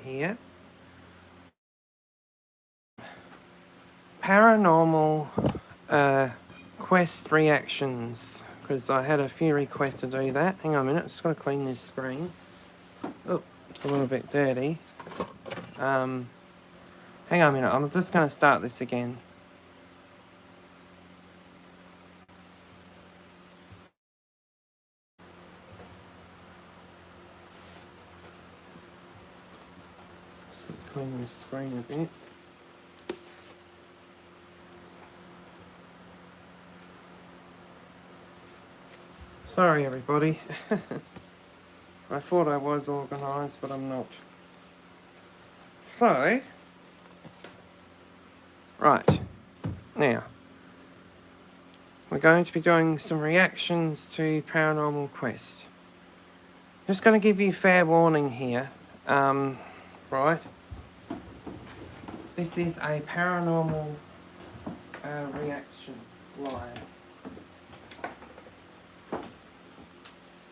here. Paranormal quest reactions, because I had a few requests to do that. Hang on a minute, just got to clean this screen. Oh, it's a little bit dirty. Hang on a minute, I'm just going to start this again. Just clean this screen a bit. Sorry everybody. I thought I was organised, but I'm not. So, right, now, we're going to be doing some reactions to Paranormal Quest. Just going to give you fair warning here, right, this is a paranormal reaction live.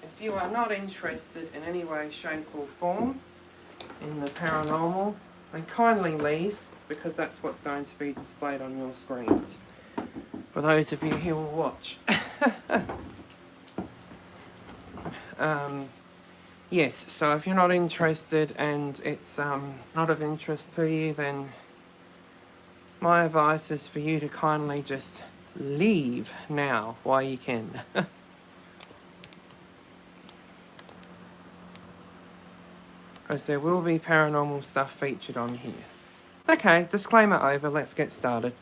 If you are not interested in any way, shape or form in the paranormal, then kindly leave, because that's what's going to be displayed on your screens for those of you who will watch. Yes, so if you're not interested and it's not of interest to you, then my advice is for you to kindly just leave now while you can. Because there will be paranormal stuff featured on here. Okay, disclaimer over, let's get started.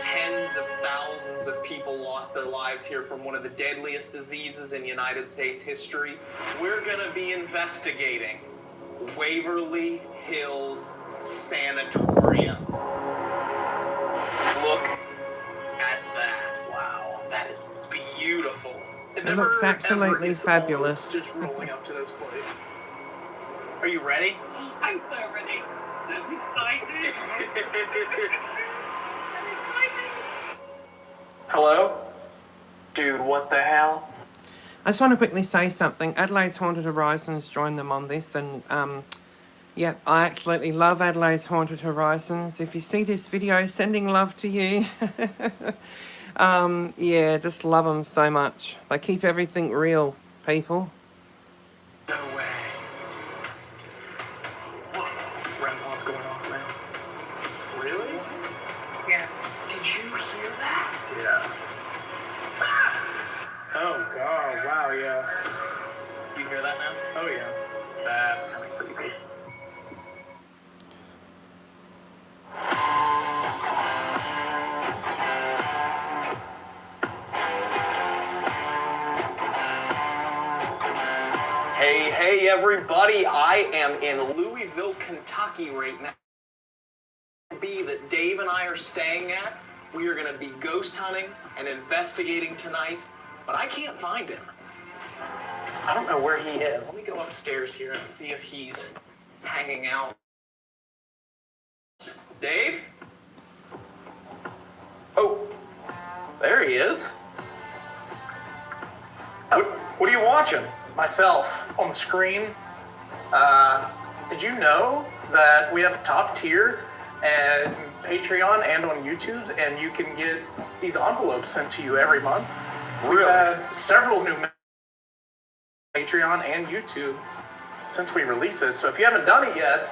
Tens of thousands of people lost their lives here from one of the deadliest diseases in United States history. We're gonna be investigating Waverly Hills Sanatorium. Look at that. Wow, that is beautiful. It looks absolutely fabulous. Just rolling up to this place. Are you ready? I'm so ready. So excited. So excited. Hello? Dude, what the hell? I just want to quickly say something. Adelaide's Haunted Horizons joined them on this, and yeah, I absolutely love Adelaide's Haunted Horizons. If you see this video, sending love to you. Yeah, just love them so much. They keep everything real, people. No way. Whoa. Grandpa's going off now. Really? Yeah. Did you hear that? Yeah. Oh, God. Wow, yeah. You hear that now? Oh, yeah. That's kind of creepy. Hey everybody, I am in Louisville, Kentucky right now. That Dave and I are staying at. We are going to be ghost hunting and investigating tonight, but I can't find him. I don't know where he is. Let me go upstairs here and see if he's hanging out. Dave? Oh, there he is. What are you watching? Myself on the screen. Did you know that we have top tier and Patreon and on YouTube, and you can get these envelopes sent to you every month? Really? We've had several new Patreon and YouTube since we released this, so if you haven't done it yet,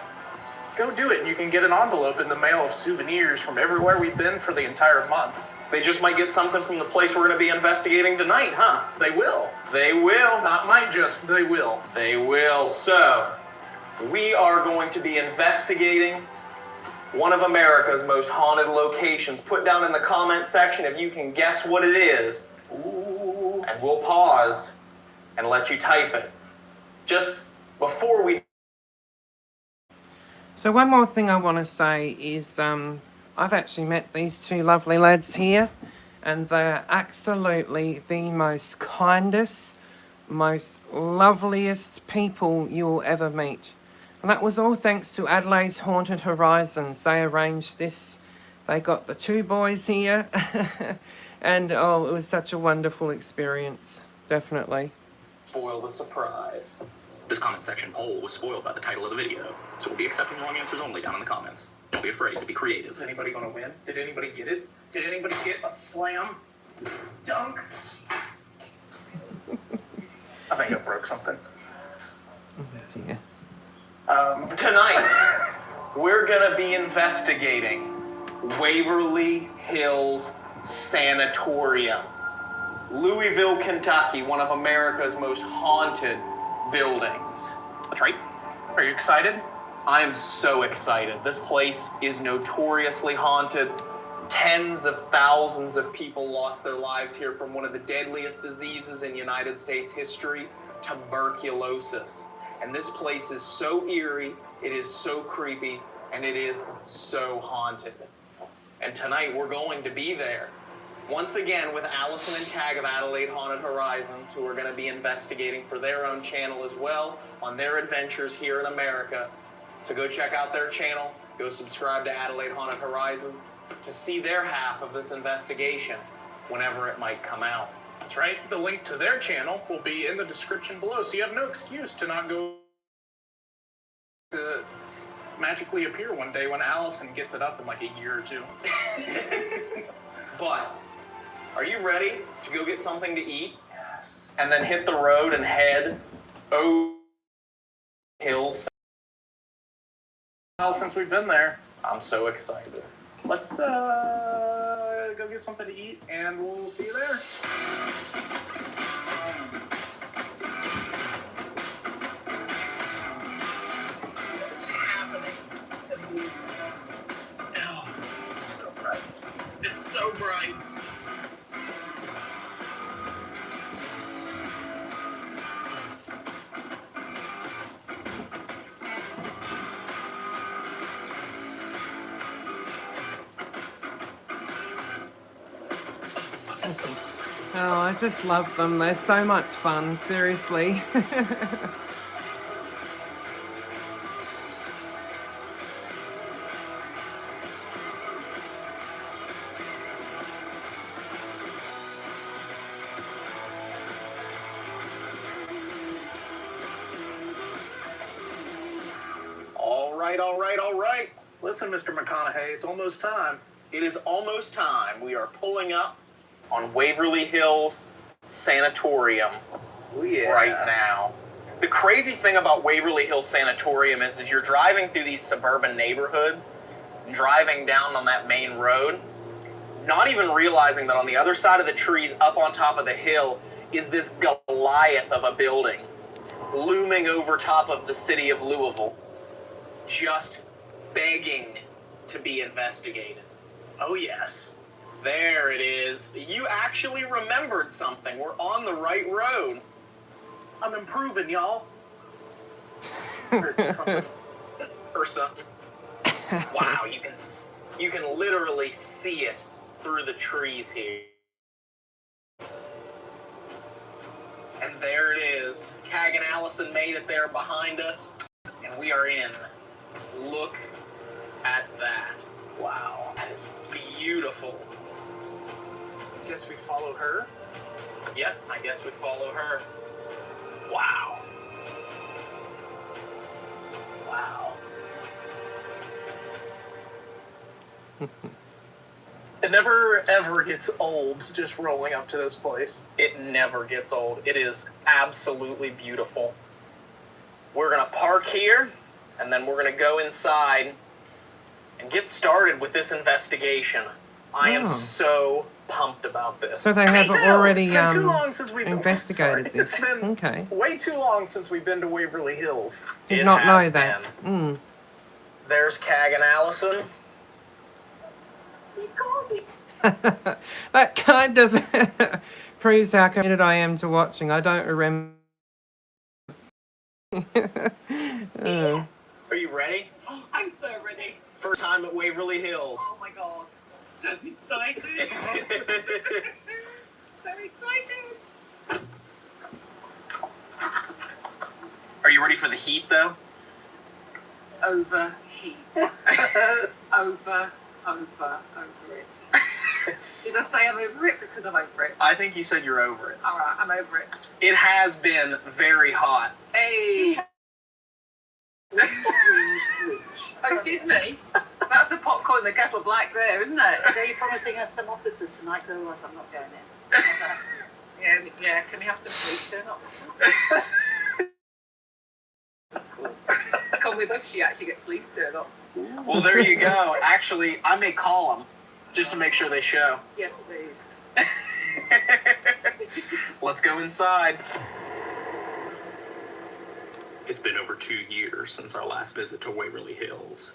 go do it, and you can get an envelope in the mail of souvenirs from everywhere we've been for the entire month. They just might get something from the place we're going to be investigating tonight, huh? They will. They will. Not might just, they will. They will. So, we are going to be investigating one of America's most haunted locations. Put down in the comment section if you can guess what it is. Ooh. And we'll pause and let you type it. Just before we... So one more thing I want to say is I've actually met these two lovely lads here, and they're absolutely the most kindest, most loveliest people you'll ever meet. And that was all thanks to Adelaide's Haunted Horizons. They arranged this. They got the two boys here. And oh, it was such a wonderful experience. Definitely. Spoil the surprise. This comment section poll was spoiled by the title of the video, so we'll be accepting wrong answers only down in the comments. Don't be afraid to be creative. Is anybody gonna win? Did anybody get it? Did anybody get a slam dunk? I think I broke something. Tonight, we're gonna be investigating Waverly Hills Sanatorium. Louisville, Kentucky, one of America's most haunted buildings. That's right. Are you excited? I am so excited. This place is notoriously haunted. Tens of thousands of people lost their lives here from one of the deadliest diseases in United States history, tuberculosis. And this place is so eerie, it is so creepy, and it is so haunted. And tonight we're going to be there. Once again with Allison and Tag of Adelaide Haunted Horizons, who are going to be investigating for their own channel as well on their adventures here in America. So go check out their channel, go subscribe to Adelaide Haunted Horizons to see their half of this investigation whenever it might come out. That's right. The link to their channel will be in the description below, so you have no excuse to not go to magically appear one day when Allison gets it up in like a year or two. But are you ready to go get something to eat? Yes. And then hit the road and head over hills? Well, since we've been there, I'm so excited. let's go get something to eat, and we'll see you there. What's happening? Oh, it's so bright. It's so bright. Oh, I just love them. They're so much fun, seriously. All right. Listen, Mr. McConaughey, it's almost time. It is almost time. We are pulling up on Waverly Hills Sanatorium right now. The crazy thing about Waverly Hills Sanatorium is you're driving through these suburban neighborhoods, driving down on that main road, not even realizing that on the other side of the trees up on top of the hill is this Goliath of a building looming over top of the city of Louisville, just begging to be investigated. Oh, yes. There it is. You actually remembered something. We're on the right road. I'm improving, y'all. Or something. Wow, you can literally see it through the trees here. And there it is. Cag and Allison made it there behind us, and we are in. Look at that. Wow, that is beautiful. Guess we follow her. Yep, I guess we follow her. Wow. Wow. It never, ever gets old just rolling up to this place. It never gets old. It is absolutely beautiful. We're going to park here, and then we're going to go inside and get started with this investigation. I am so pumped about this. So they have already It's been too long since we've investigated this. It's been Okay. way too long since we've been to Waverly Hills. Did It not has know that. been. There's Cag and Allison. That kind of proves how committed I am to watching. I don't remember. Oh. Are you ready? I'm so ready. First time at Waverly Hills. Oh my god. So excited. So excited. Are you ready for the heat, though? Overheat. over it. Did I say I'm over it because I'm over it? I think you said you're over it. Alright, I'm over it. It has been very hot. Hey! Excuse me? That's a popcorn in the kettle black there, isn't it? Are you promising us some officers tonight? Otherwise, I'm not going in. Yeah, can we have some police turn up this time? That's cool. Come with us, you actually get police turn up. Well, there you go. Actually, I may call them just to make sure they show. Yes, please. Let's go inside. It's been over 2 years since our last visit to Waverly Hills,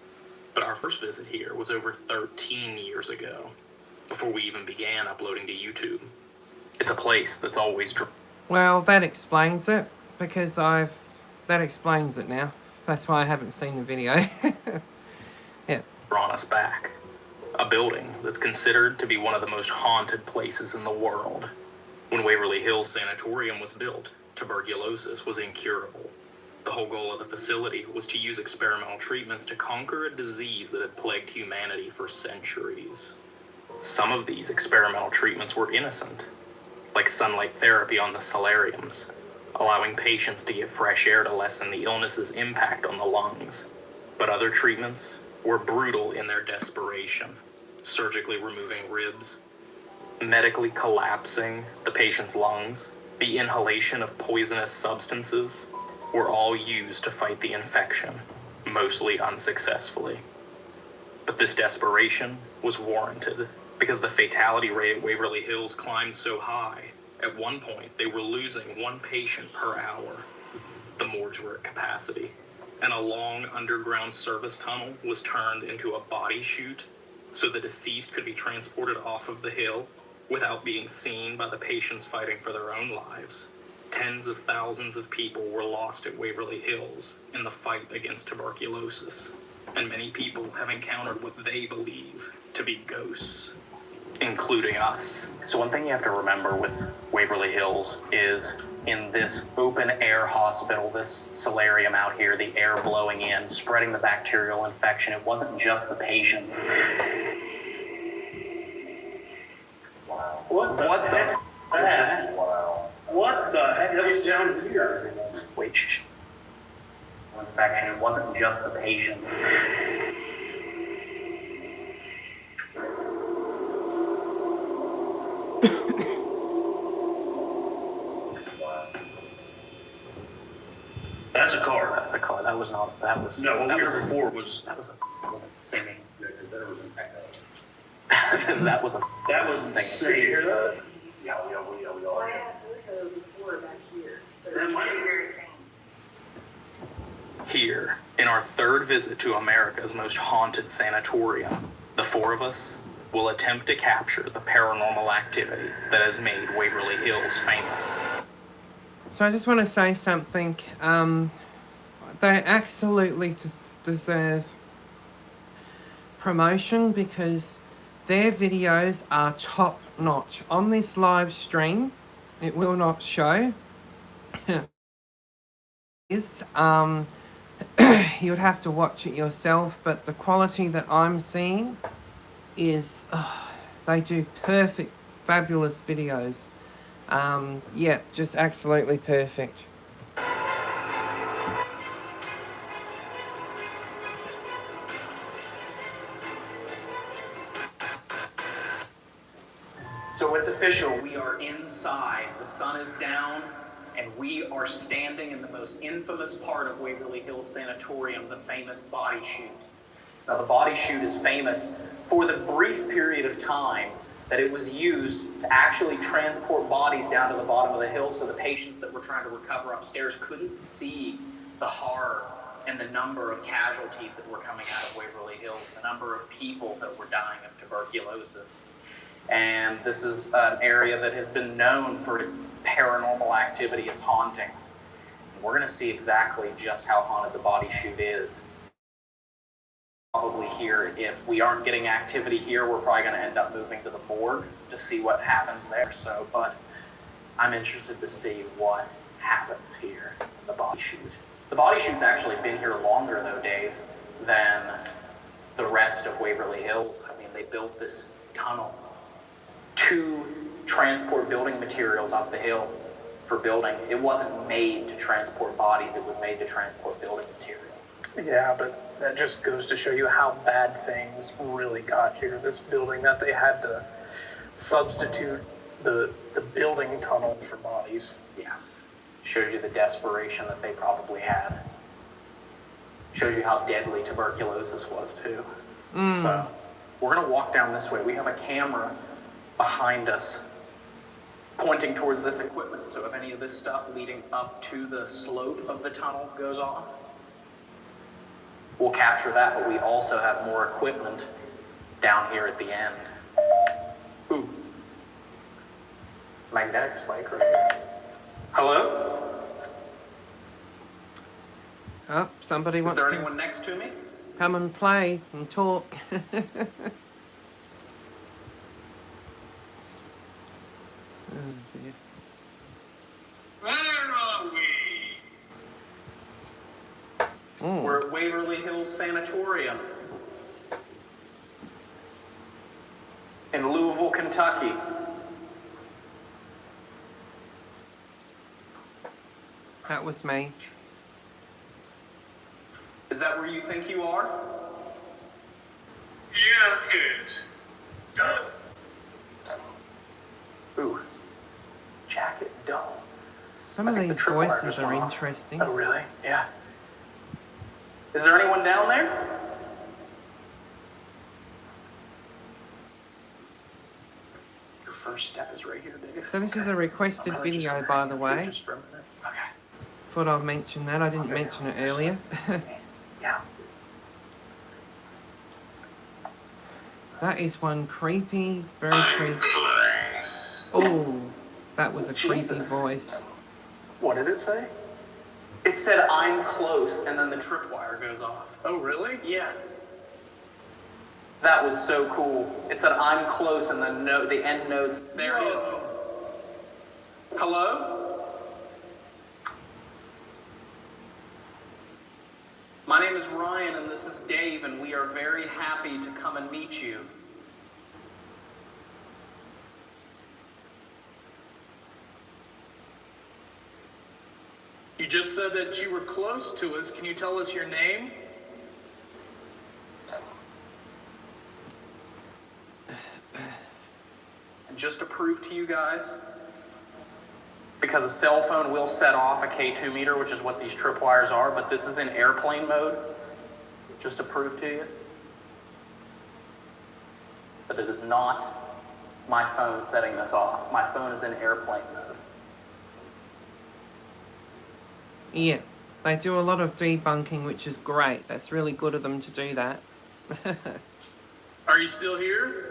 but our first visit here was over 13 years ago, before we even began uploading to YouTube. It's a place that's always Well, that explains it, because that explains it now. That's why I haven't seen the video. Yeah. drawn us back. A building that's considered to be one of the most haunted places in the world. When Waverly Hills Sanatorium was built, tuberculosis was incurable. The whole goal of the facility was to use experimental treatments to conquer a disease that had plagued humanity for centuries. Some of these experimental treatments were innocent, like sunlight therapy on the solariums, allowing patients to get fresh air to lessen the illness's impact on the lungs. But other treatments were brutal in their desperation, surgically removing ribs, medically collapsing the patient's lungs, the inhalation of poisonous substances, were all used to fight the infection, mostly unsuccessfully. But this desperation was warranted because the fatality rate at Waverly Hills climbed so high. At one point, they were losing 1 patient per hour. The morgues were at capacity, and a long underground service tunnel was turned into a body chute so the deceased could be transported off of the hill without being seen by the patients fighting for their own lives. Tens of thousands of people were lost at Waverly Hills in the fight against tuberculosis, and many people have encountered what they believe to be ghosts, including us. So one thing you have to remember with Waverly Hills is in this open air hospital, this solarium out here, the air blowing in, spreading the bacterial infection, it wasn't just the patients. What the heck? That? Wow. What the heck? That was down here. Wait, shh. Infection, it wasn't just the patients. That's a car. That's a car. That was not. That was. No, what that we was heard before was That was a woman singing. that was an echo. That was a. That was singing. singing. Did you hear that? Yeah. I have heard her before back here. But That it's might- very faint. Here, in our third visit to America's most haunted sanatorium, the 4 of us will attempt to capture the paranormal activity that has made Waverly Hills famous. So I just want to say something. They absolutely deserve promotion because their videos are top notch. On this live stream, it will not show. You would have to watch it yourself, but the quality that I'm seeing is, they do perfect, fabulous videos. Yeah, just absolutely perfect. So it's official, we are inside. The sun is down, and we are standing in the most infamous part of Waverly Hills Sanatorium, the famous body chute. Now, the body chute is famous for the brief period of time that it was used to actually transport bodies down to the bottom of the hill so the patients that were trying to recover upstairs couldn't see the horror and the number of casualties that were coming out of Waverly Hills, the number of people that were dying of tuberculosis. And this is an area that has been known for its paranormal activity, its hauntings. And we're going to see exactly just how haunted the body chute is. Probably here, if we aren't getting activity here, we're probably going to end up moving to the morgue to see what happens there. So, but I'm interested to see what happens here in the body chute. The body chute's actually been here longer, though, Dave, than the rest of Waverly Hills. I mean, they built this tunnel to transport building materials up the hill for building. It wasn't made to transport bodies, it was made to transport building material. Yeah, but that just goes to show you how bad things really got here. This building that they had to substitute the building tunnel for bodies. Yes. Shows you the desperation that they probably had. Shows you how deadly tuberculosis was, too. So, we're going to walk down this way. We have a camera behind us pointing towards this equipment. So, if any of this stuff leading up to the slope of the tunnel goes off, we'll capture that. But we also have more equipment down here at the end. Ooh. Magnetic spike right here. Hello? Oh, somebody Is wants there to anyone next to me? come and play and talk. Oh, dear. Where are we? We're at Waverly Hills Sanatorium in Louisville, Kentucky. That was me. Is that where you think you are? Yeah, yes. Done. Ooh. Jacket dome. Some I of think the these tripwire voices just are went off. interesting. Oh, really? Yeah. Is there anyone down there? Your first step is right here, Dave. So this is a requested I'm really just video, gonna by hang the out way. here just for a minute. Okay. Thought I'd mention that. I didn't mention it earlier. Yeah. That is one creepy, very creepy. Oh, that was a creepy Jesus. voice. What did it say? It said, "I'm close," and then the tripwire goes off. Oh, really? Yeah. That was so cool. It said, "I'm close," and the end notes. There it is. Hello? My name is Ryan, and this is Dave, and we are very happy to come and meet you. You just said that you were close to us. Can you tell us your name? And just to prove to you guys, because a cell phone will set off a K2 meter, which is what these tripwires are, but this is in airplane mode, just to prove to you that it is not my phone setting this off. My phone is in airplane mode. Yeah, they do a lot of debunking, which is great. That's really good of them to do that. Are you still here?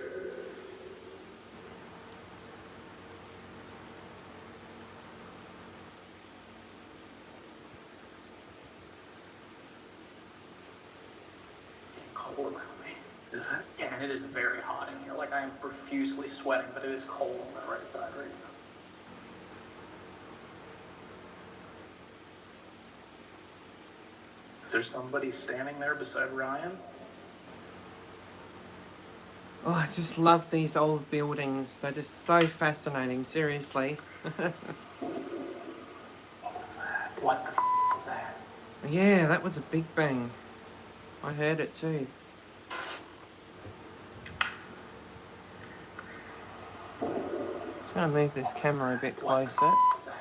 It's getting cold around me. Is it? Yeah, and it is very hot in here. Like, I am profusely sweating, but it is cold on my right side right now. Is there somebody standing there beside Ryan? Oh, I just love these old buildings. They're just so fascinating, seriously. What was that? What the was that? Yeah, that was a big bang. I heard it too. Just gonna move this camera a bit closer, Was that?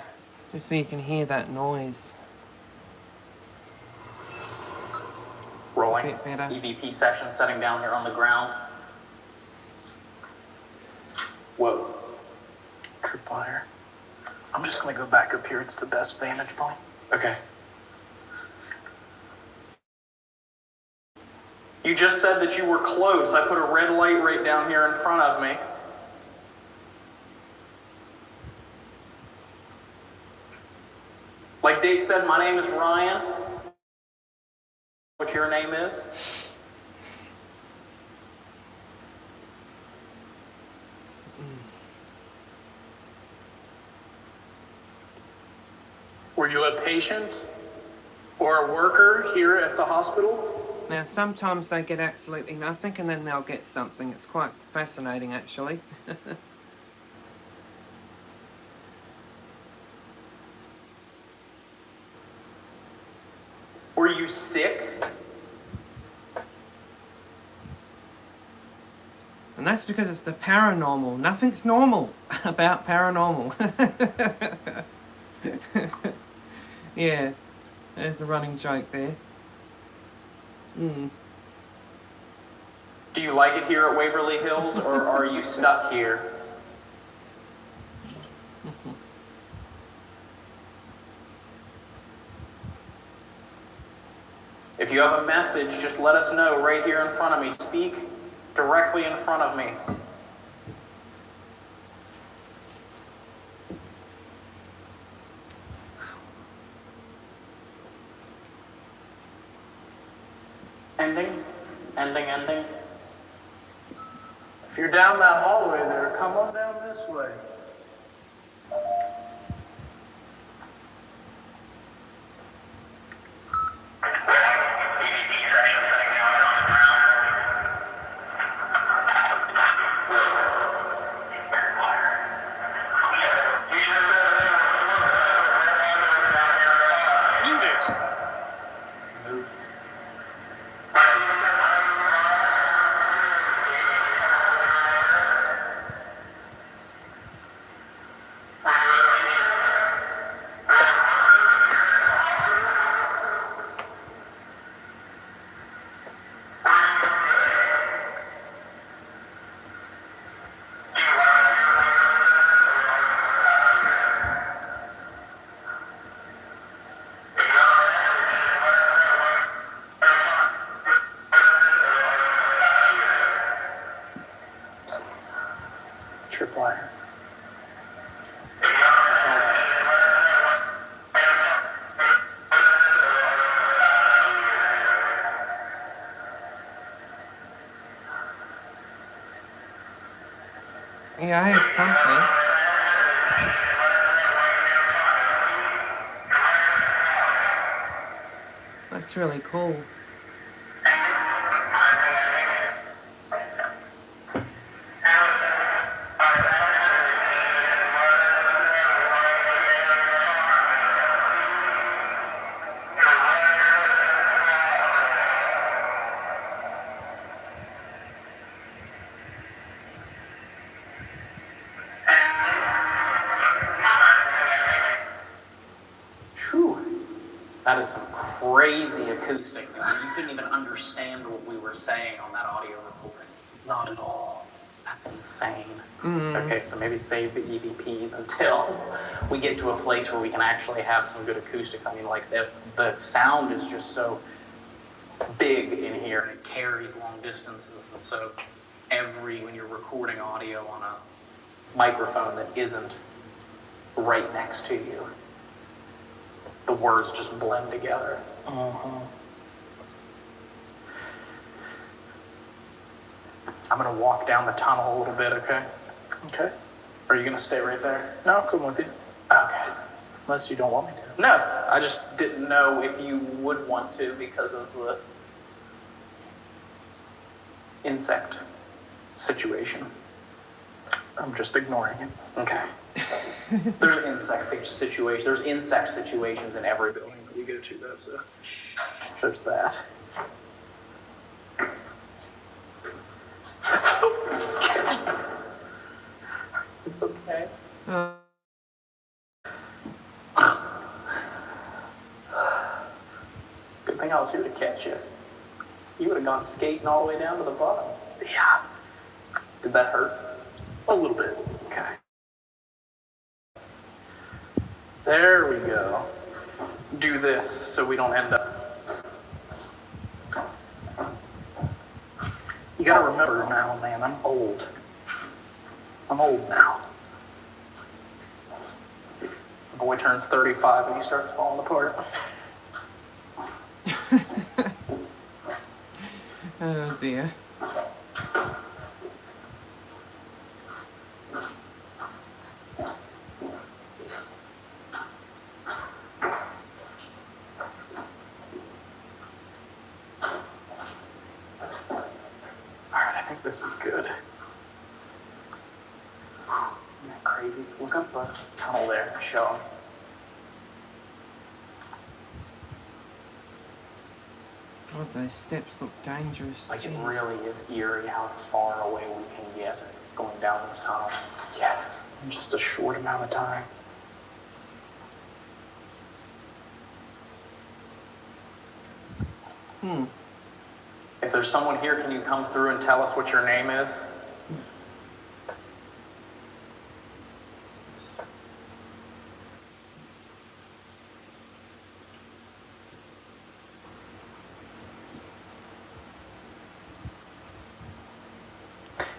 just so you can hear that noise. Rolling. Bit better. EVP section setting down here on the ground. Whoa. Tripwire. I'm just gonna go back up here. It's the best vantage point. Okay. You just said that you were close. I put a red light right down here in front of me. Like Dave said, my name is Ryan. What your name is? Were you a patient or a worker here at the hospital? Now, sometimes they get absolutely nothing and then they'll get something. It's quite fascinating, actually. Were you sick? And that's because it's the paranormal. Nothing's normal about paranormal. Yeah, there's a running joke there. Do you like it here at Waverly Hills, or are you stuck here? If you have a message, just let us know right here in front of me. Speak directly in front of me. Ending. If you're down that hallway there, come on down this way. Tripwire. Yeah, I had something. That's really cool. Whew. That is some crazy acoustics. I mean, you couldn't even understand what we were saying on that audio recording. Not at all. That's insane. Okay, so maybe save the EVPs until we get to a place where we can actually have some good acoustics. I mean, like, the sound is just so big in here, and it carries long distances, and so when you're recording audio on a microphone that isn't right next to you, the words just blend together. I'm gonna walk down the tunnel a little bit, okay? Okay. Are you gonna stay right there? No, I'll come with you. Okay. Unless you don't want me to. No, I just didn't know if you would want to because of the insect situation. I'm just ignoring it. Okay. There's insect situations in every building that we go to, though, so there's that. Okay. Good thing I was here to catch you. You would have gone skating all the way down to the bottom. Yeah. Did that hurt? A little bit. Okay. There we go. Do this so we don't end up. You gotta remember now, man, I'm old. I'm old now. The boy turns 35 and he starts falling apart. Oh dear. Alright, I think this is good. Isn't that crazy? Look up the tunnel there and show them. God, those steps look dangerous. Like, it Jeez. really is eerie how far away we can get going down this tunnel. Yeah, in just a short amount of time. If there's someone here, can you come through and tell us what your name is?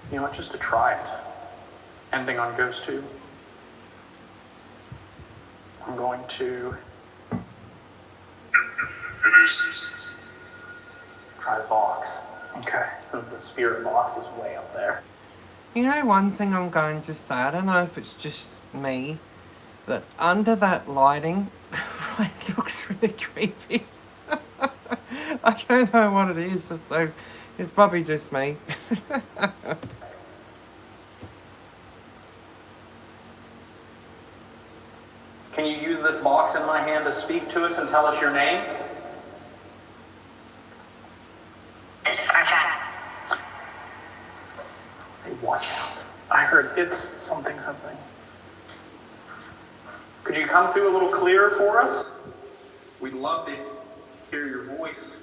You know what, just to try it. Ending on Ghost 2. I'm going to It is. Try the box, okay. since the spirit box is way up there. You know, one thing I'm going to say, I don't know if it's just me, but under that lighting, it looks really creepy. I don't know what it is, so it's probably just me. Can you use this box in my hand to speak to us and tell us your name? Say, watch out. I heard it's something. Could you come through a little clearer for us? We'd love to hear your voice.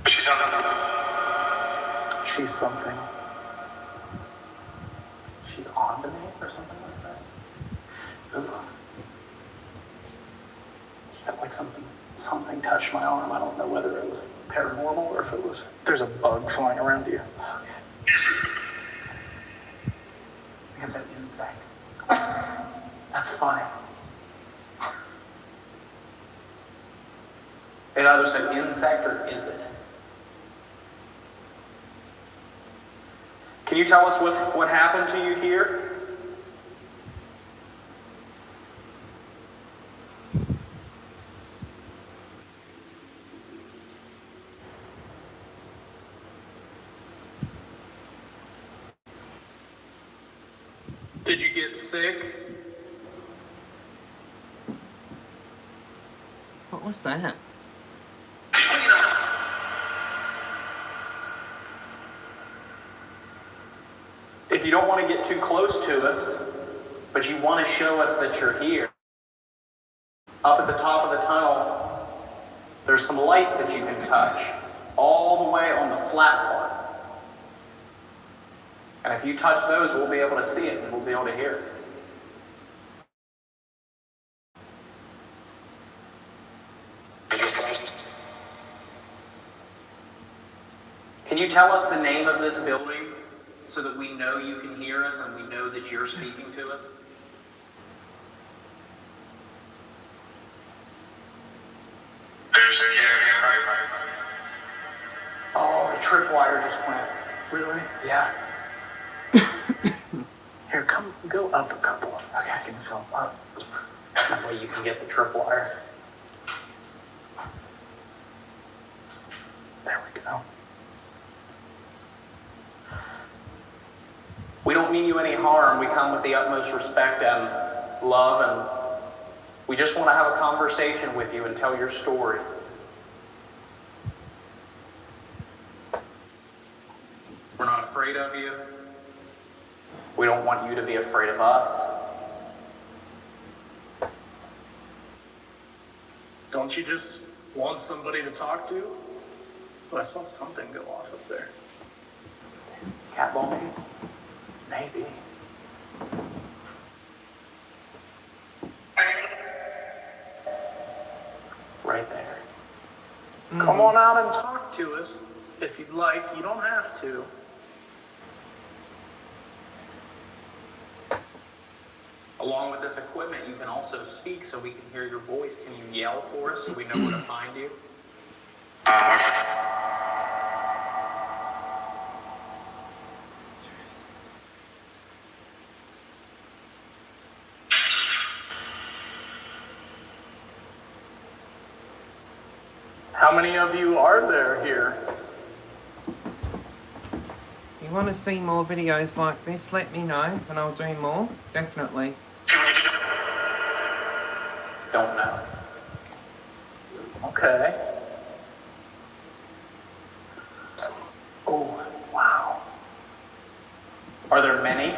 She's on She's something. She's on to me or something like that. Ooh. It's felt like something touched my arm. I don't know whether it was paranormal or if it was. There's a bug flying around you. Okay. It's an insect. That's funny. It either said insect or is it? Can you tell us what happened to you here? Did you get sick? What was that? If you don't want to get too close to us, but you want to show us that you're here, up at the top of the tunnel, there's some lights that you can touch all the way on the flat part. And if you touch those, we'll be able to see it and we'll be able to hear it. Can you tell us the name of this building so that we know you can hear us and we know that you're speaking to us? Oh, the tripwire just went. Really? Yeah. Here, go up a couple of us. Okay, I can film up. That way you can get the tripwire. There we go. We don't mean you any harm. We come with the utmost respect and love, and we just want to have a conversation with you and tell your story. We're not afraid of you. We don't want you to be afraid of us. Don't you just want somebody to talk to? Well, I saw something go off up there. Cat ball maybe? Maybe. Right there. Come on out and talk to us. If you'd like, you don't have to. Along with this equipment, you can also speak so we can hear your voice. Can you yell for us so we know where to find you? How many of you are there here? If you want to see more videos like this, let me know and I'll do more. Definitely. Don't know. Okay. Okay. Oh, wow. Are there many?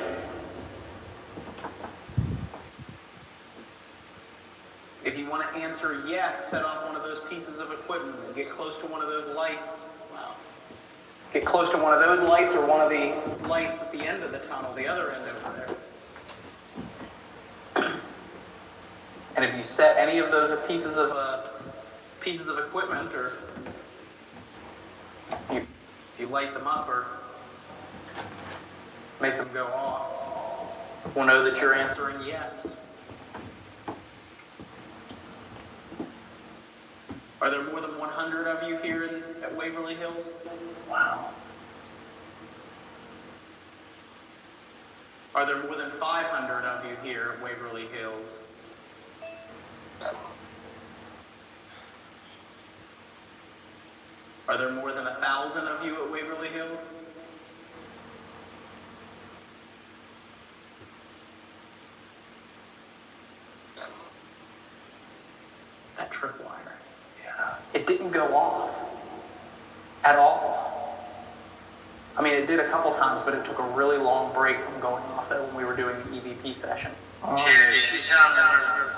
If you want to answer yes, set off one of those pieces of equipment and get close to one of those lights. Wow. Get close to one of those lights or one of the lights at the end of the tunnel, the other end over there. And if you set any of those pieces of equipment, or if you light them up or make them go off, we'll know that you're answering yes. Are there more than 100 of you here at Waverly Hills? Wow. Are there more than 500 of you here at Waverly Hills? Are there more than 1,000 of you at Waverly Hills? That tripwire. Yeah. It didn't go off at all. I mean, it did a couple times, but it took a really long break from going off there when we were doing the EVP session. Yeah, she sounded.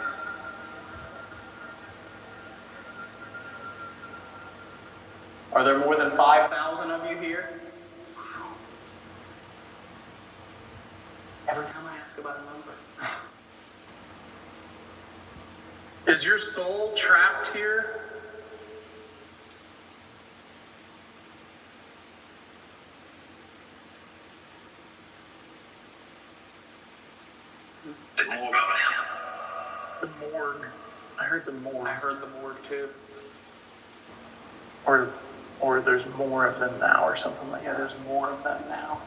Are there more than 5,000 of you here? Every time I ask about a number. Is your soul trapped here? The more about him. The morgue. I heard the morgue. I heard the morgue too. Or there's more of them now, or something like that. There's more of them now.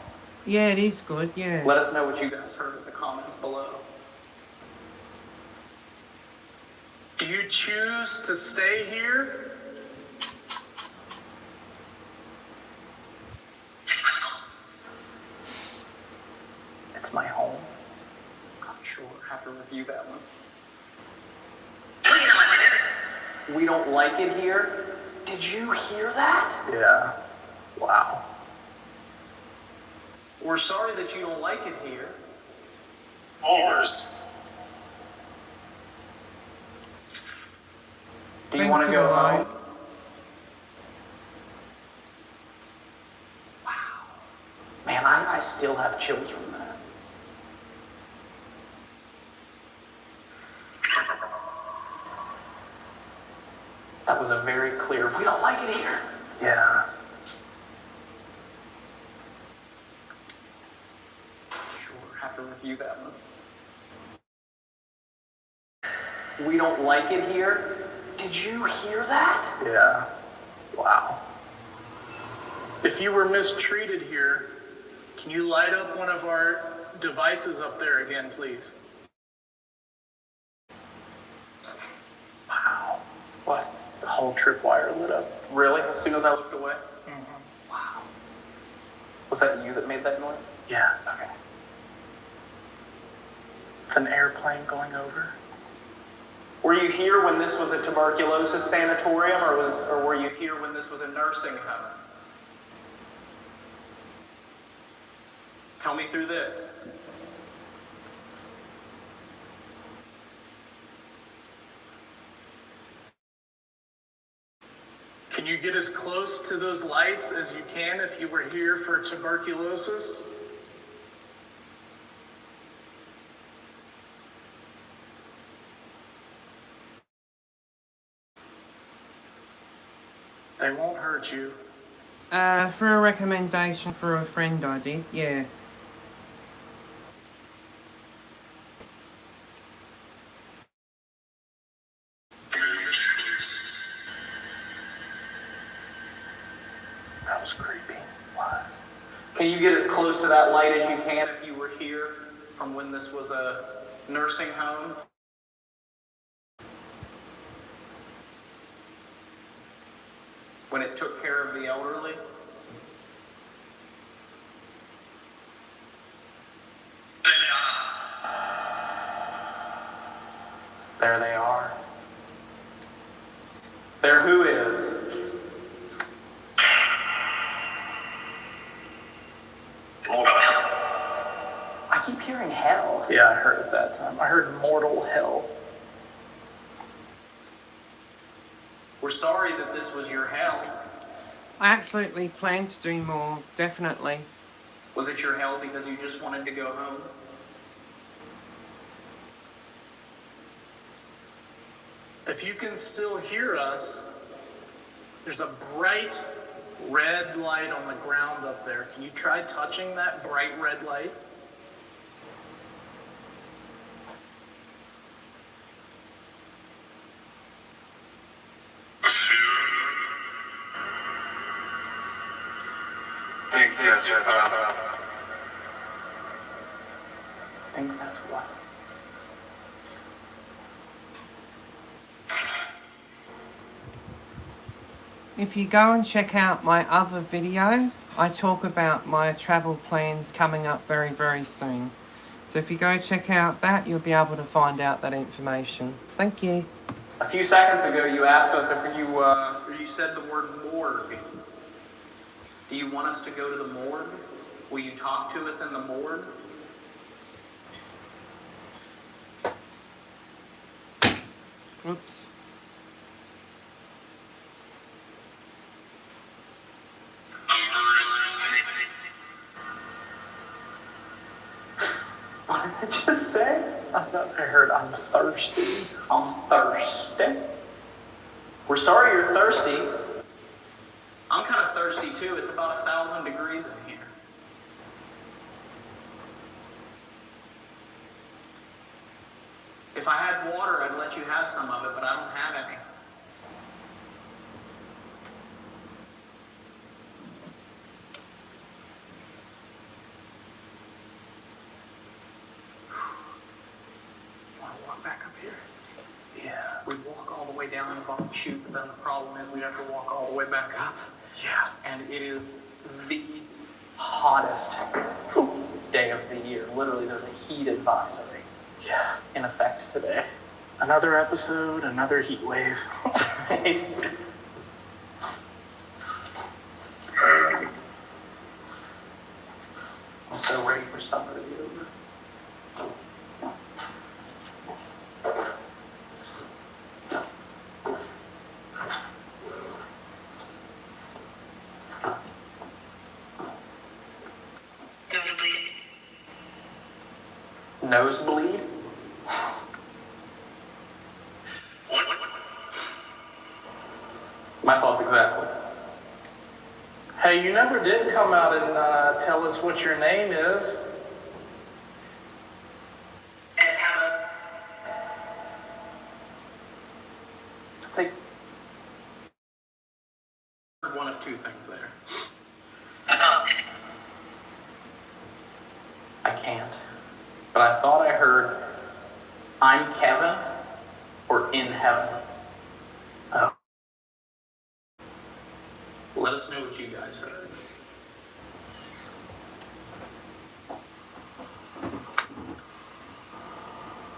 Yeah, it is good, yeah. Let us know what you guys heard in the comments below. Do you choose to stay here? It's my home. I'm sure I have to review that one. We don't like it. We don't like it here. Did you hear that? Yeah. Wow. We're sorry that you don't like it here. Overs. Do you Thanks want for to go the home? light. Wow. Man, I still have chills from that. That was a very clear, we don't like it here. Yeah. Sure, have to review that one. We don't like it here. Did you hear that? Yeah. Wow. If you were mistreated here, can you light up one of our devices up there again, please? Wow. What? The whole tripwire lit up. Really? As soon as I looked away? Wow. Was that you that made that noise? Yeah. Okay. It's an airplane going over. Were you here when this was a tuberculosis sanatorium, or were you here when this was a nursing home? Tell me through this. Can you get as close to those lights as you can if you were here for tuberculosis? They won't hurt you. For a recommendation for a friend I did, yeah. That was creepy. Was. Can you get as close to that light as you can if you were here from when this was a nursing home? When it took care of the elderly? There they are. There wonder who is. I keep hearing hell. Yeah, I heard it that time. I heard mortal hell. We're sorry that this was your hell. I absolutely plan to do more, definitely. Was it your hell because you just wanted to go home? If you can still hear us, there's a bright red light on the ground up there. Can you try touching that bright red light? I think that's right. I think that's what. If you go and check out my other video, I talk about my travel plans coming up very, very soon. So if you go check out that, you'll be able to find out that information. Thank you. A few seconds ago, you asked us if you said the word morgue. Do you want us to go to the morgue? Will you talk to us in the morgue? Oops. What did I just say? I thought I heard I'm thirsty. I'm thirsty. We're sorry you're thirsty. I'm kind of thirsty too. It's about 1,000 degrees in here. If I had water, I'd let you have some of it, but I don't have any. Want to walk back up here? Yeah. We walk all the way down the bottom chute, but then the problem is we have to walk all the way back up. Yeah. And it is the hottest day of the year. Literally, there's a heat advisory. Yeah. In effect today. Another episode, another heat wave. That's right. I'm so ready for summer to be over. Nosebleed? My thoughts exactly. Hey, you never did come out and tell us what your name is. It's like one of two things there. I can't. But I thought I heard I'm Kevin or in heaven. Oh. Let us know what you guys heard.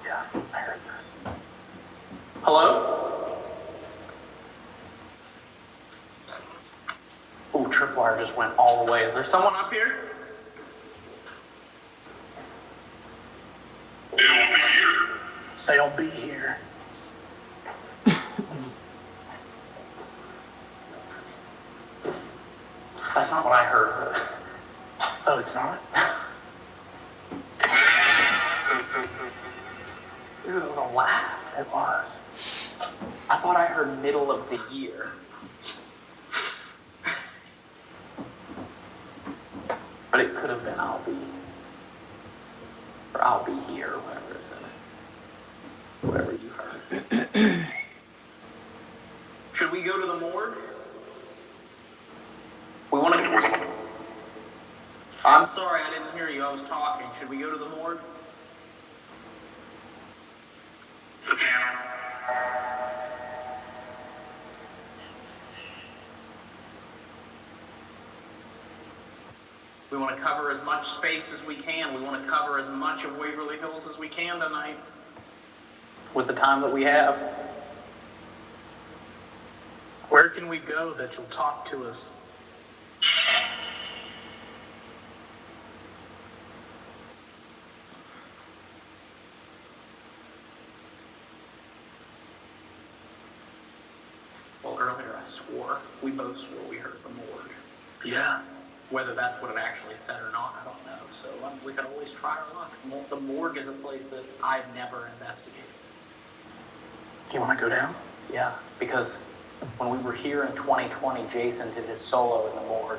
Yeah, I heard that. Hello? Ooh, tripwire just went all the way. Is there someone up here? They'll be here. That's not what I heard. Oh, it's not? Ooh, that was a laugh. It was. I thought I heard middle of the year. But it could have been I'll be. Or I'll be here, or whatever it said. Whatever you heard. Should we go to the morgue? We want to. I'm sorry, I didn't hear you. I was talking. Should we go to the morgue? The panel. We want to cover as much space as we can. We want to cover as much of Waverly Hills as we can tonight. With the time that we have. Where can we go that you'll talk to us? Well, earlier I swore, we both swore we heard the morgue. Yeah. Whether that's what it actually said or not, I don't know. So we could always try our luck. The morgue is a place that I've never investigated. You want to go down? Yeah, because when we were here in 2020, Jason did his solo in the morgue.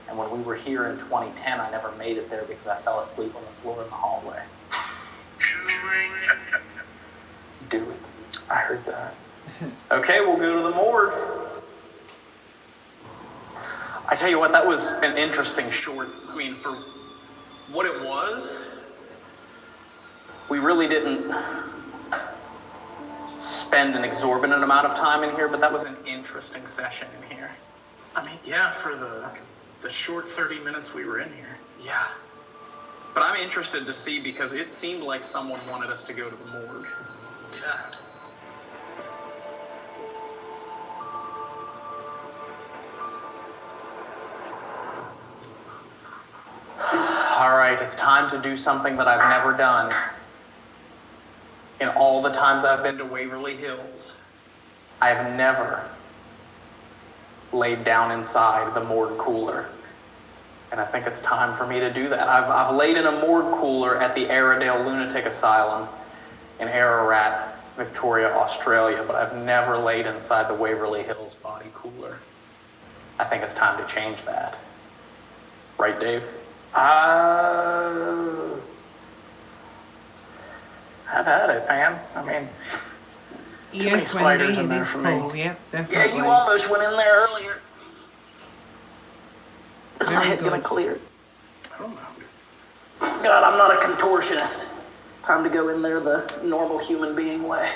And when we were here in 2010, I never made it there because I fell asleep on the floor in the hallway. Do it. I heard that. Okay, we'll go to the morgue. I tell you what, that was an interesting short. I mean, for what it was, We really didn't spend an exorbitant amount of time in here, but that was an interesting session in here. I mean, yeah, for the short 30 minutes we were in here. Yeah. But I'm interested to see because it seemed like someone wanted us to go to the morgue. Yeah. All right, it's time to do something that I've never done in all the times I've been to Waverly Hills. I've never laid down inside the morgue cooler. And I think it's time for me to do that. I've laid in a morgue cooler at the Airedale Lunatic Asylum in Ararat, Victoria, Australia, but I've never laid inside the Waverly Hills body cooler. I think it's time to change that. Right, Dave? I've had it, man. I mean, too many Yes, spiders Wendy, in it there is for cool. me. Yep, definitely. almost went in there earlier. Is my Very head gonna good. Clear? I don't know. God, I'm not a contortionist. Time to go in there the normal human being way.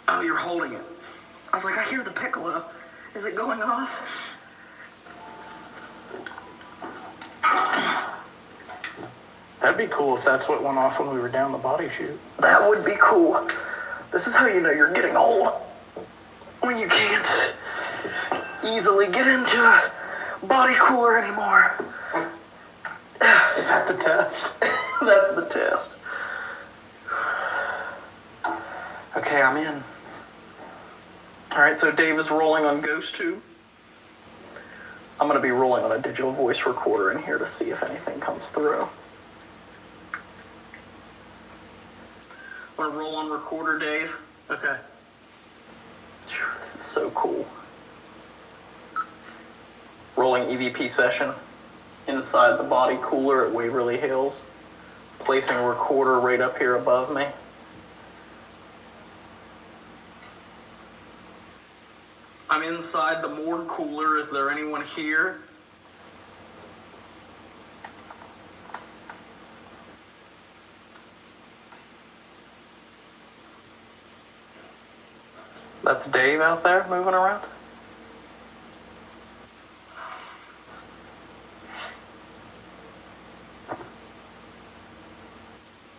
Oh, you're holding it. I was like, I hear the piccolo. Is it going off? That'd be cool if that's what went off when we were down the body chute. That would be cool. This is how you know you're getting old. When you can't easily get into a body cooler anymore. Is that the test? That's the test. Okay, I'm in. All right, so Dave is rolling on Ghost 2. I'm going to be rolling on a digital voice recorder in here to see if anything comes through. Want to roll on recorder, Dave? Okay. Phew, this is so cool. Rolling EVP session inside the body cooler at Waverly Hills. Placing a recorder right up here above me. I'm inside the morgue cooler. Is there anyone here? That's Dave out there moving around.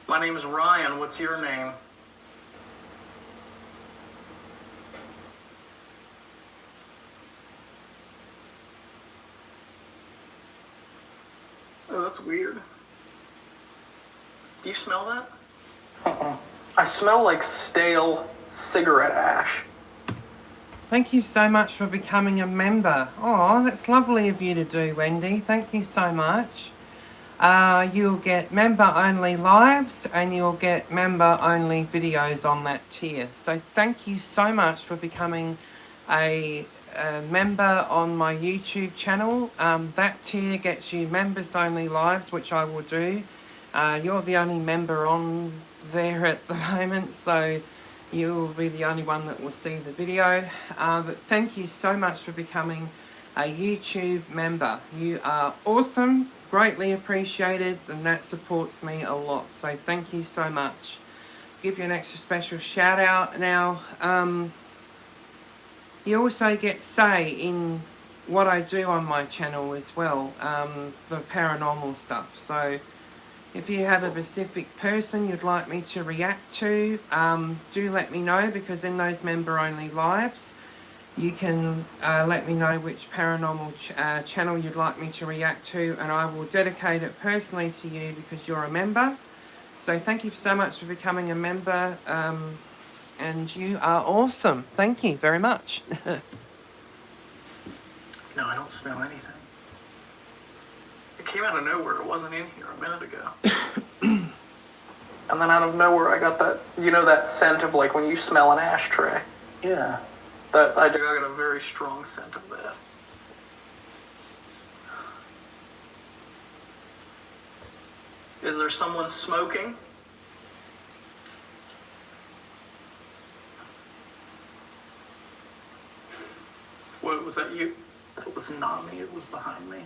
My name is Ryan. What's your name? Oh, that's weird. Do you smell that? I smell like stale cigarette ash. Thank you so much for becoming a member. Oh, that's lovely of you to do, Wendy. Thank you so much. You'll get member-only lives and you'll get member-only videos on that tier. So thank you so much for becoming a member on my YouTube channel. That tier gets you members-only lives, which I will do. You're the only member on there at the moment, so you'll be the only one that will see the video. But thank you so much for becoming a YouTube member. You are awesome, greatly appreciated, and that supports me a lot. So thank you so much. Give you an extra special shout out now. You also get say in what I do on my channel as well, the paranormal stuff. So If you have a specific person you'd like me to react to, do let me know, because in those member-only lives, you can let me know which paranormal channel you'd like me to react to, and I will dedicate it personally to you because you're a member. So thank you so much for becoming a member, and you are awesome. Thank you very much. No, I don't smell anything. It came out of nowhere. It wasn't in here a minute ago. And then out of nowhere, I got that, that scent of like when you smell an ashtray. Yeah. I got a very strong scent of that. Is there someone smoking? What, was that you? That was not me, it was behind me.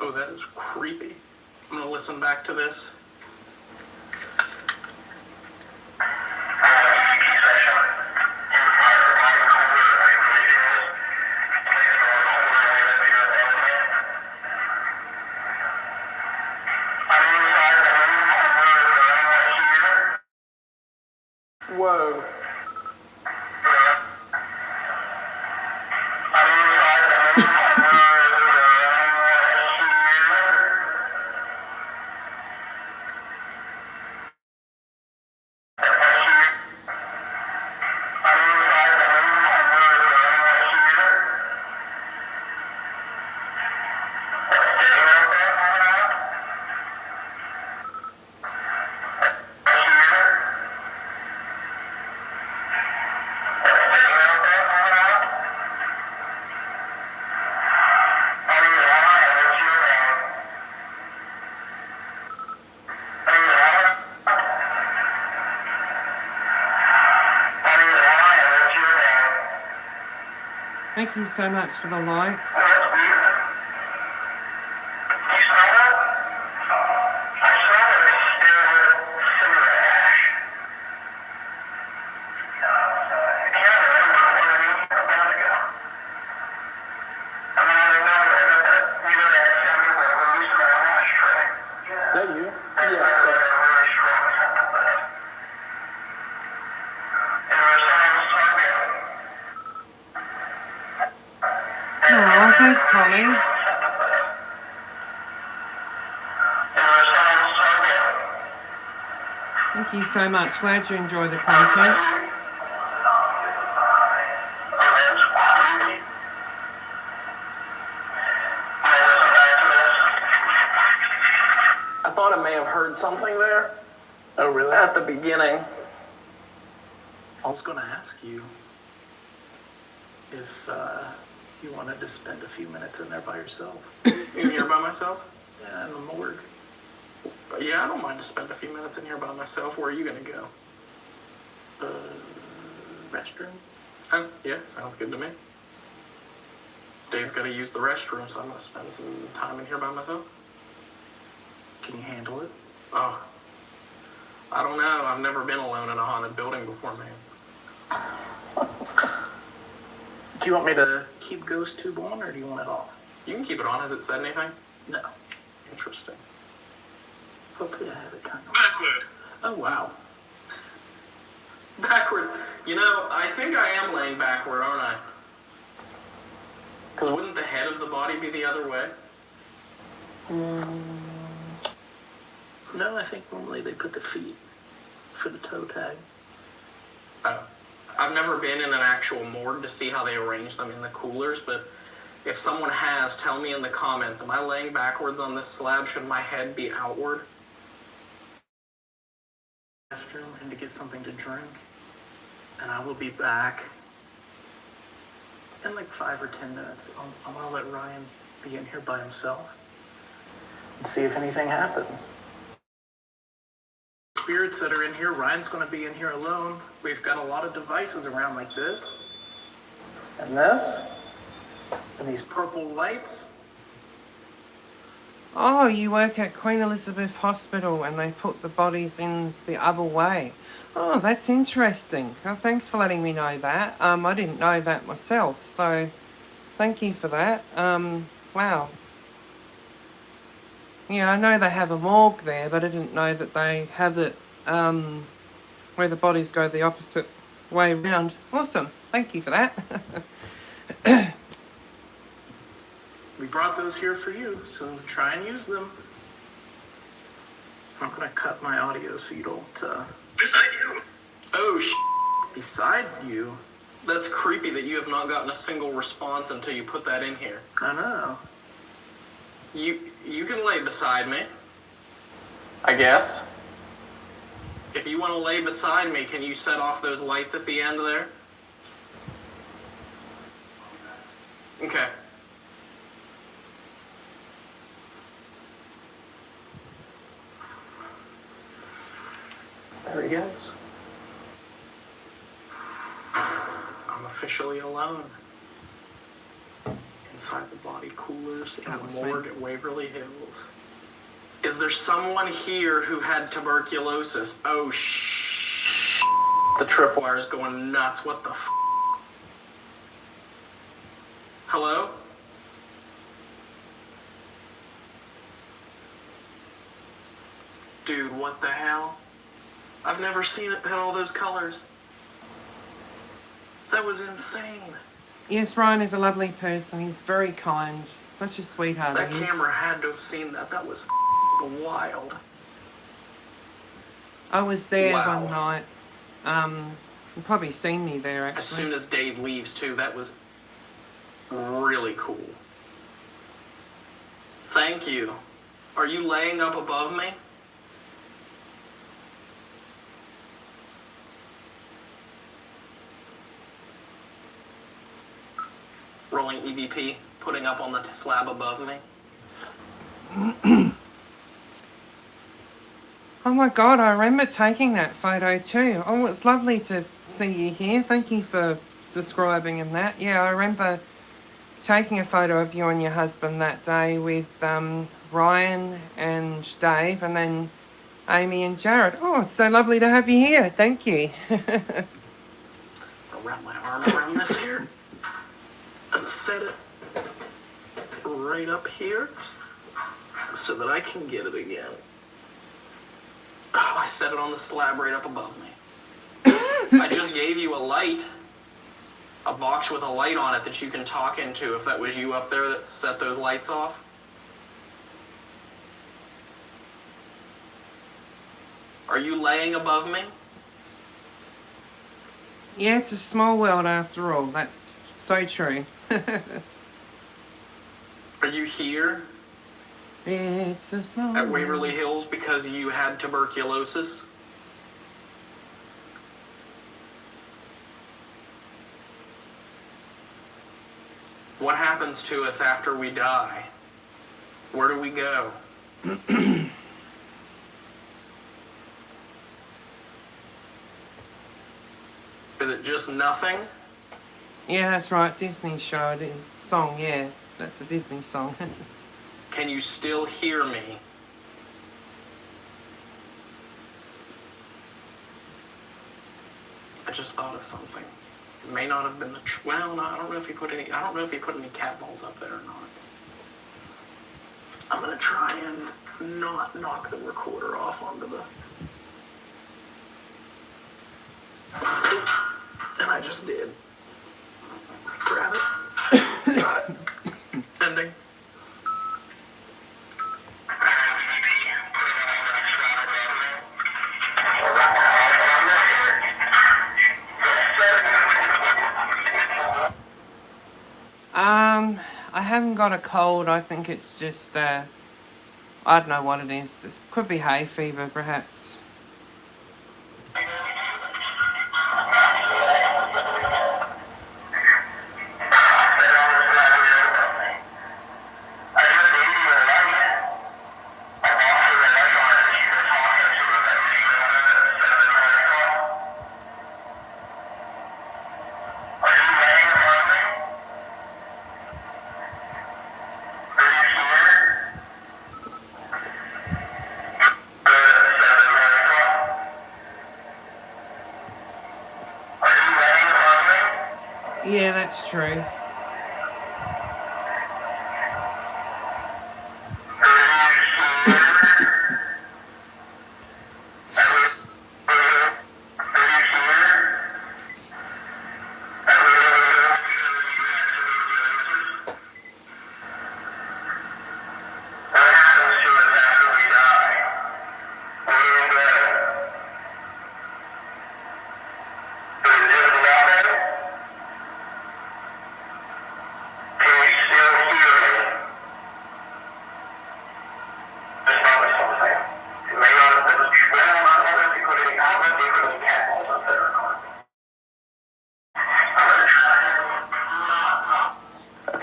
Oh, that is creepy. I'm gonna listen back to this. Whoa. Thank you so much for the likes. Is that you? Yeah. Oh, thanks, Holly. Thank you so much. Glad you enjoy the content. I thought I may have heard something there. Oh, really? At the beginning. I was going to ask you if you wanted to spend a few minutes in there by yourself. In here by myself? Yeah, in the morgue. Yeah, I don't mind to spend a few minutes in here by myself. Where are you going to go? Restroom? Yeah, sounds good to me. Dave's got to use the restroom, so I'm going to spend some time in here by myself. Can you handle it? Oh, I don't know. I've never been alone in a haunted building before, man. Do you want me to keep Ghost Tube on, or do you want it off? You can keep it on. Has it said anything? No. Interesting. Hopefully I have it kind of... Backward. Oh, wow. Backward. I think I am laying backward, aren't I? Because wouldn't the head of the body be the other way? No, I think normally they put the feet for the toe tag. Oh. I've never been in an actual morgue to see how they arrange them in the coolers, but if someone has, tell me in the comments, am I laying backwards on this slab? Should my head be outward? Restroom and to get something to drink, and I will be back in like 5 or 10 minutes. I'm gonna let Ryan be in here by himself and see if anything happens. Spirits that are in here, Ryan's gonna be in here alone. We've got a lot of devices around like this, and this, and these purple lights. Oh, you work at Queen Elizabeth Hospital and they put the bodies in the other way. Oh, that's interesting. Oh, thanks for letting me know that. I didn't know that myself, so thank you for that. Wow. Yeah, I know they have a morgue there, but I didn't know that they have it where the bodies go the opposite way round. Awesome. Thank you for that. We brought those here for you, so try and use them. I'm gonna cut my audio so you don't, Beside you. Oh, beside you. that's creepy that you have not gotten a single response until you put that in here. I know. You can lay beside me. I guess. If you want to lay beside me, can you set off those lights at the end there? Okay. There he goes. I'm officially alone. Inside the body coolers in That the was morgue fine. at Waverly Hills. Is there someone here who had tuberculosis? Oh, the tripwire's going nuts. What the f? Hello? Dude, what the hell? I've never seen it hit all those colors. That was insane. Yes, Ryan is a lovely person. He's very kind. Such a sweetheart. That he is. camera had to have seen that. That was wild. I was there Wow. one night. You've probably seen me there, actually. As soon as Dave leaves, too, that was really cool. Thank you. Are you laying up above me? Rolling EVP, putting up on the slab above me. Oh my god, I remember taking that photo too. Oh, it's lovely to see you here. Thank you for subscribing and that. Yeah, I remember taking a photo of you and your husband that day with Ryan and Dave and then Amy and Jared. Oh, it's so lovely to have you here. Thank you. I'll wrap my arm around this here and set it right up here so that I can get it again. Oh, I set it on the slab right up above me. I just gave you a light, a box with a light on it that you can talk into if that was you up there that set those lights off. Are you laying above me? Yeah, it's a small world after all. That's so true. Are you here It's a small at Waverly world. Hills because you had tuberculosis? What happens to us after we die? Where do we go? Is it just nothing? Yeah, that's right. Disney show. It is song, yeah. That's the Disney song. Can you still hear me? I just thought of something. It may not have been the well, no, I don't know if he put any cat balls up there or not. I'm gonna try and not knock the recorder off onto the and I just did. Grab it. Got it. Ending. I haven't got a cold. I think it's just, I don't know what it is. It could be hay fever, perhaps. Yeah, that's true.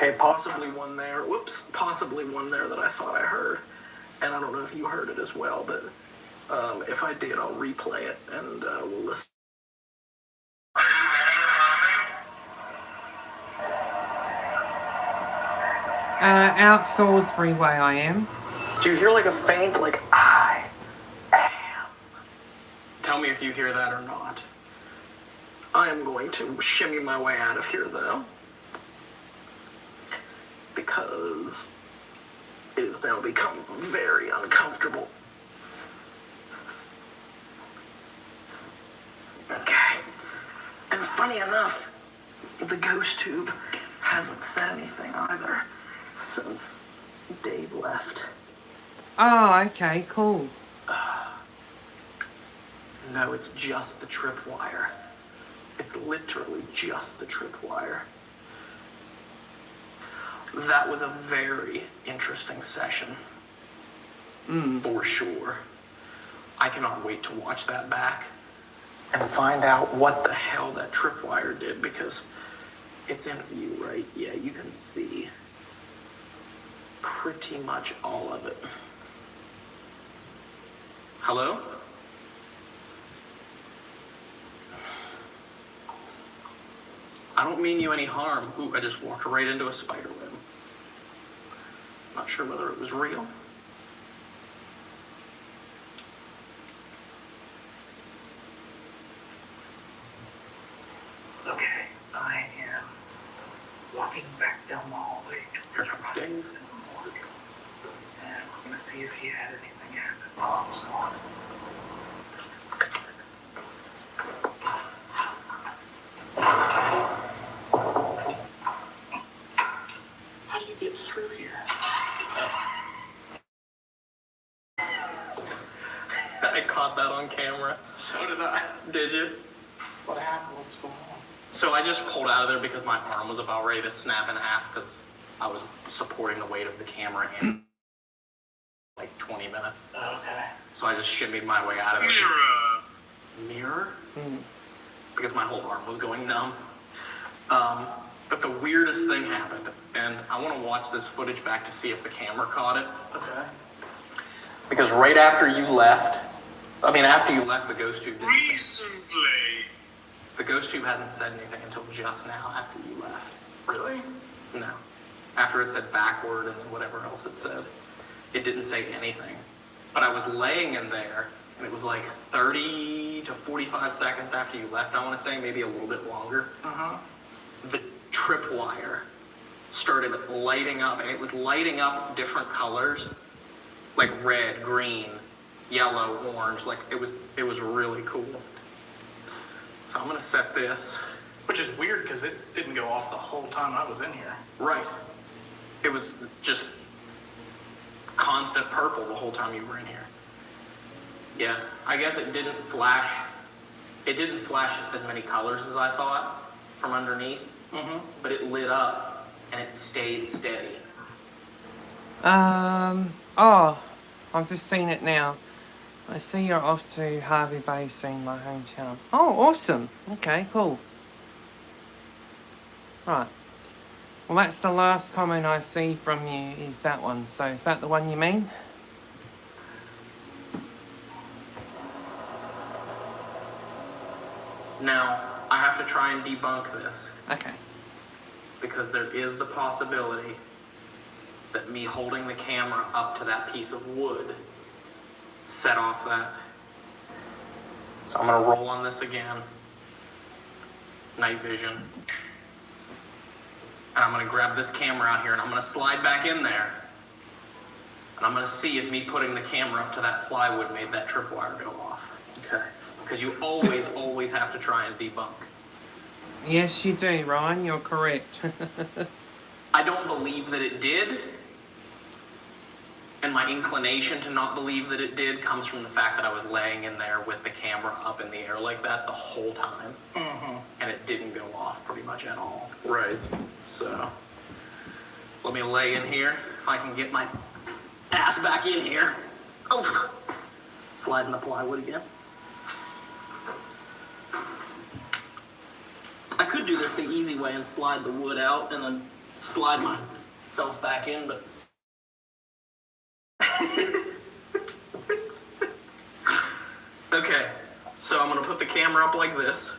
Okay, possibly one there. Whoops, possibly one there that I thought I heard. And I don't know if you heard it as well, but if I did, I'll replay it and we'll listen. Out Salisbury way I am. Do you hear like a faint, like, I am? Tell me if you hear that or not. I am going to shimmy my way out of here, though. Because it has now become very uncomfortable. Okay. And funny enough, the ghost tube hasn't said anything either since Dave left. Oh, okay, cool. No, it's just the tripwire. It's literally just the tripwire. That was a very interesting session. For sure. I cannot wait to watch that back and find out what the hell that tripwire did, because it's in view, right? Yeah, you can see pretty much all of it. Hello? I don't mean you any harm. Ooh, I just walked right into a spider web. Not sure whether it was real. Okay, I am walking back down the hallway Here's towards what's Ryan in Dave. the morgue. And we're gonna see if he had anything happen while I was gone. How do you get through here? I caught that on camera. So did I. Did you? What happened? What's going on? So I just pulled out of there because my arm was about ready to snap in half because I was supporting the weight of the camera in like 20 minutes. Okay. So I just shimmied my way out of there. Mirror? Because my whole arm was going numb. But the weirdest thing happened, and I want to watch this footage back to see if the camera caught it. Okay. Because right after you left, after you left, the ghost tube didn't say. Recently. The ghost tube hasn't said anything until just now after you left. Really? No. After it said backward and then whatever else it said, it didn't say anything. But I was laying in there, and it was like 30 to 45 seconds after you left, I want to say, maybe a little bit longer. The tripwire started lighting up, and it was lighting up different colors, like red, green, yellow, orange. Like it was really cool. So I'm gonna set this. Which is weird because it didn't go off the whole time I was in here. Right. It was just constant purple the whole time you were in here. Yeah, I guess it didn't flash. It didn't flash as many colors as I thought from underneath. But it lit up and it stayed steady. Oh, I've just seen it now. I see you're off to Harvey Bay soon, my hometown. Oh, awesome. Okay, cool. Right. Well, that's the last comment I see from you, is that one. So is that the one you mean? Now, I have to try and debunk this Okay. because there is the possibility that me holding the camera up to that piece of wood set off that. So I'm gonna roll on this again. Night vision. And I'm gonna grab this camera out here and I'm gonna slide back in there. And I'm gonna see if me putting the camera up to that plywood made that tripwire go off. Okay. Because you always, always have to try and debunk. Yes, you do, Ryan. You're correct. I don't believe that it did. And my inclination to not believe that it did comes from the fact that I was laying in there with the camera up in the air like that the whole time. And it didn't go off pretty much at all. Right. So, let me lay in here. If I can get my ass back in here. Oof. Sliding the plywood again. I could do this the easy way and slide the wood out and then slide myself back in, but okay, so I'm gonna put the camera up like this.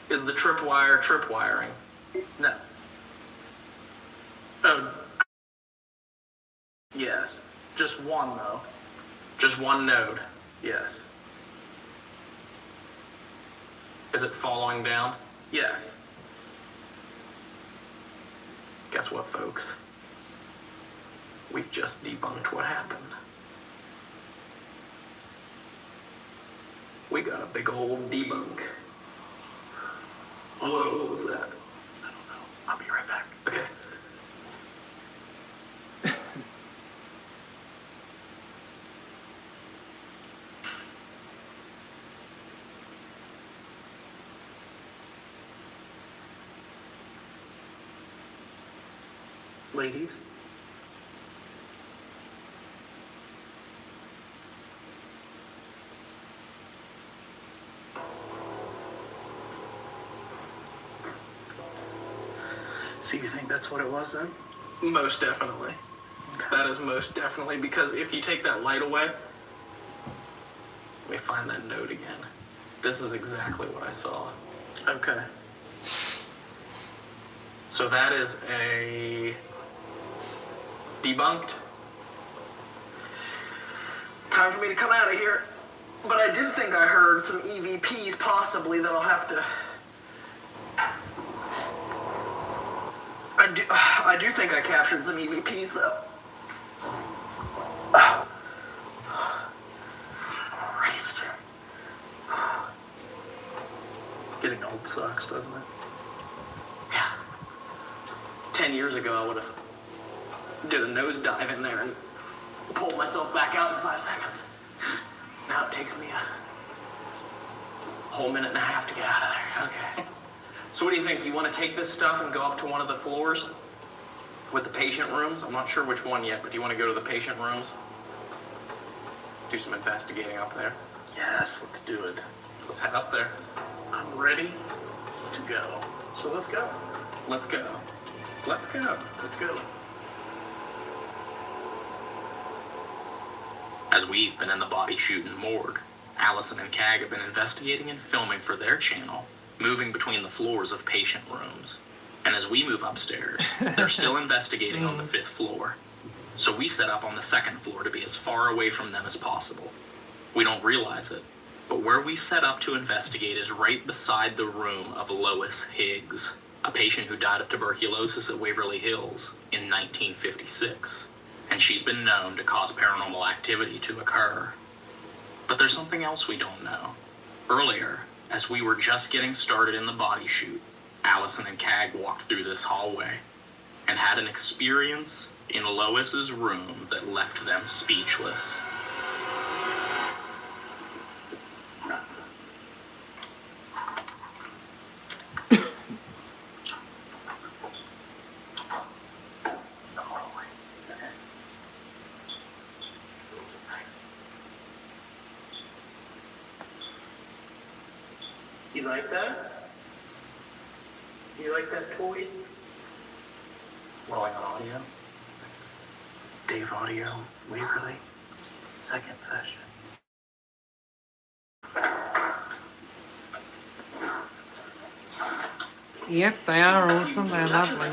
Is the tripwiring? No. Oh. Yes. Just one though. Just one node. Yes. Is it following down? Yes. Guess what, folks? We've just debunked what happened. We got a big old debunk. Whoa, what was that? I don't know. I'll be right back. Okay. Ladies? So you think that's what it was then? Most definitely. Okay. That is most definitely, because if you take that light away, let me find that note again. This is exactly what I saw. Okay. So that is a debunked. Time for me to come out of here. But I did think I heard some EVPs possibly that I'll have to... I do think I captured some EVPs though. Christ. Getting old sucks, doesn't it? Yeah. 10 years ago I would have did a nosedive in there and pulled myself back out in 5 seconds. Now it takes me a whole minute and a half to get out of there. Okay. So what do you think? You want to take this stuff and go up to one of the floors with the patient rooms? I'm not sure which one yet, but do you want to go to the patient rooms? Do some investigating up there? Yes, let's do it. Let's head up there. I'm ready to go. So let's go. Let's go. Let's go. Let's go. As we've been in the body chute and morgue, Allison and Cag have been investigating and filming for their channel, moving between the floors of patient rooms. And as we move upstairs, they're still investigating on the 5th floor. So we set up on the 2nd floor to be as far away from them as possible. We don't realize it, but where we set up to investigate is right beside the room of Lois Higgs, a patient who died of tuberculosis at Waverly Hills in 1956. And she's been known to cause paranormal activity to occur. But there's something else we don't know. Earlier, as we were just getting started in the body chute, Allison and Cag walked through this hallway and had an experience in Lois's room that left them speechless. You like that? You like that toy? Rolling on audio. Dave Audio, Waverly, 2nd session. Yep, they are awesome. They're lovely.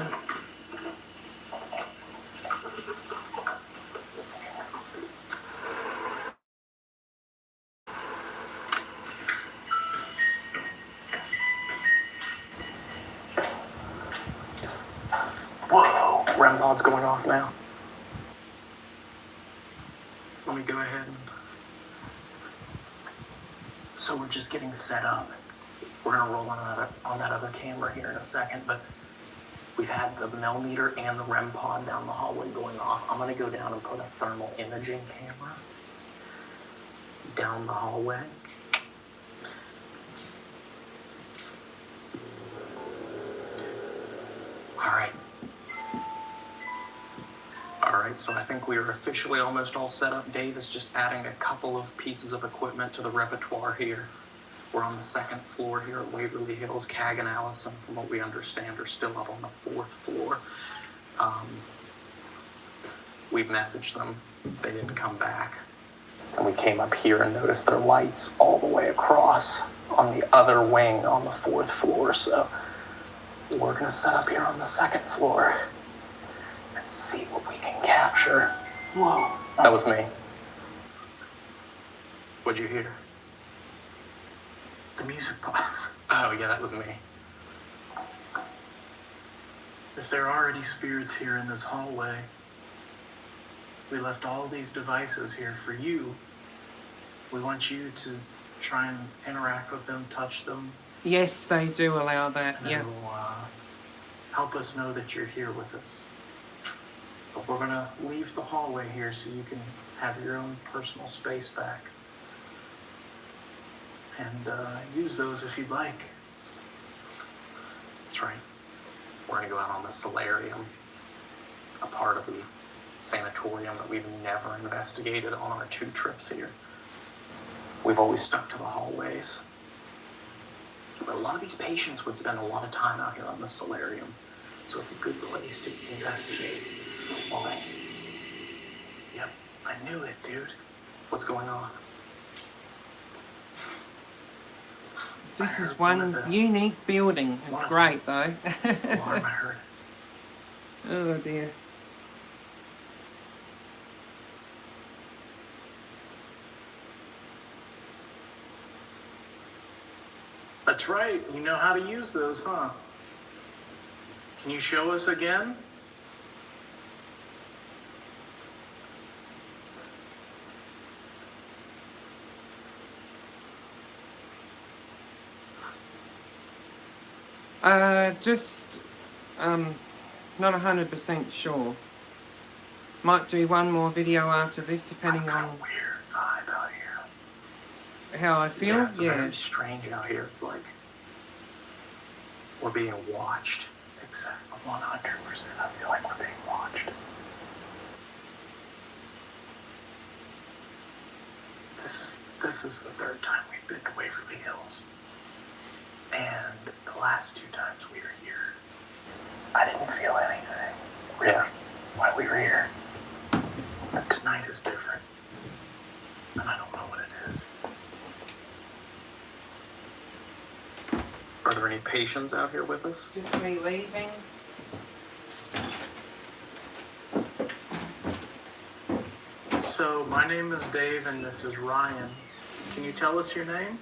Whoa, REM pod's going off now. Let me go ahead and... So we're just getting set up. We're gonna roll on that other camera here in a second, but we've had the millimeter and the REM pod down the hallway going off. I'm gonna go down and put a thermal imaging camera down the hallway. All right, so I think we are officially almost all set up. Dave is just adding a couple of pieces of equipment to the repertoire here. We're on the second floor here at Waverly Hills. Cag and Allison, from what we understand, are still up on the fourth floor. We messaged them. They didn't come back. And we came up here and noticed their lights all the way across on the other wing on the fourth floor. So we're gonna set up here on the second floor and see what we can capture. Whoa. That was me. What'd you hear? The music box. Oh, yeah, that was me. If there are any spirits here in this hallway, we left all these devices here for you. We want you to try and interact with them, touch them, Yes, they do allow that. and Yeah. it'll help us know that you're here with us. But we're gonna leave the hallway here so you can have your own personal space back. And use those if you'd like. That's right. We're gonna go out on the solarium, a part of the sanatorium that we've never investigated on our 2 trips here. We've always stuck to the hallways. But a lot of these patients would spend a lot of time out here on the solarium, so it's a good place to investigate. Why? Yep, I knew it, dude. What's going on? This is one unique building. It's great though. Alarm, I heard. Oh dear. That's right. You know how to use those, huh? Can you show us again? Just not 100% sure. Might do one more video after this, depending I've got on a weird vibe out here. how I feel. It's very strange out here. It's like we're being watched. Exactly, 100%. I feel like we're being watched. This is the third time we've been to Waverly Hills. And the last 2 times we were here, I didn't feel anything. Really, Yeah. while we were here. But tonight is different. And I don't know what it is. Are there any patients out here with us? Just me leaving. So, my name is Dave and this is Ryan. Can you tell us your name?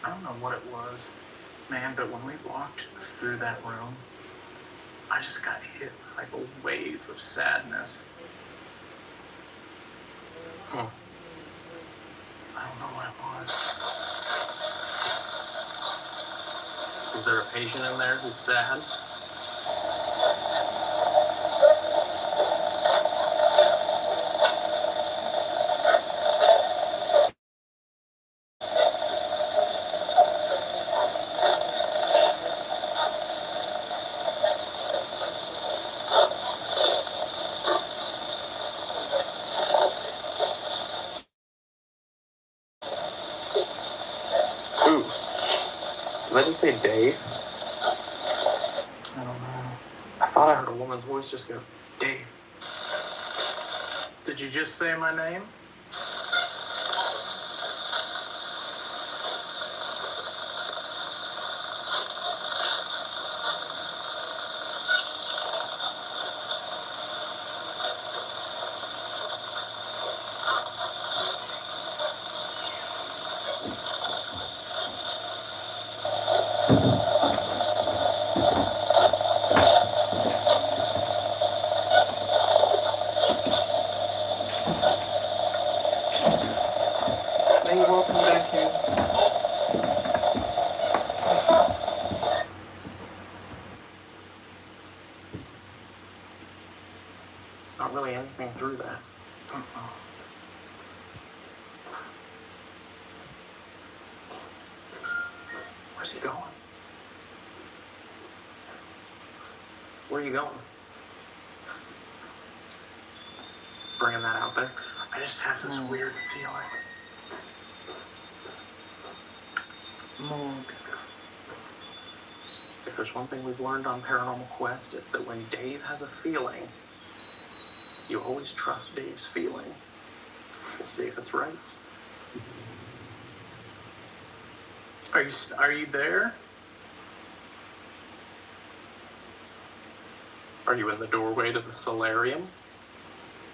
I don't know what it was, man, but when we walked through that room, I just got hit with like a wave of sadness. Hmm. I don't know what it was. Is there a patient in there who's sad? Who? Did I just say Dave? I don't know. I thought I heard a woman's voice just go, Dave. Did you just say my name? Are you walking back in? Not really anything through that. Where's he going? Where are you going? bringing that out there. I just have this weird feeling. Morgue. If there's one thing we've learned on Paranormal Quest, it's that when Dave has a feeling, you always trust Dave's feeling. We'll see if it's right. Are you there? Are you in the doorway to the solarium?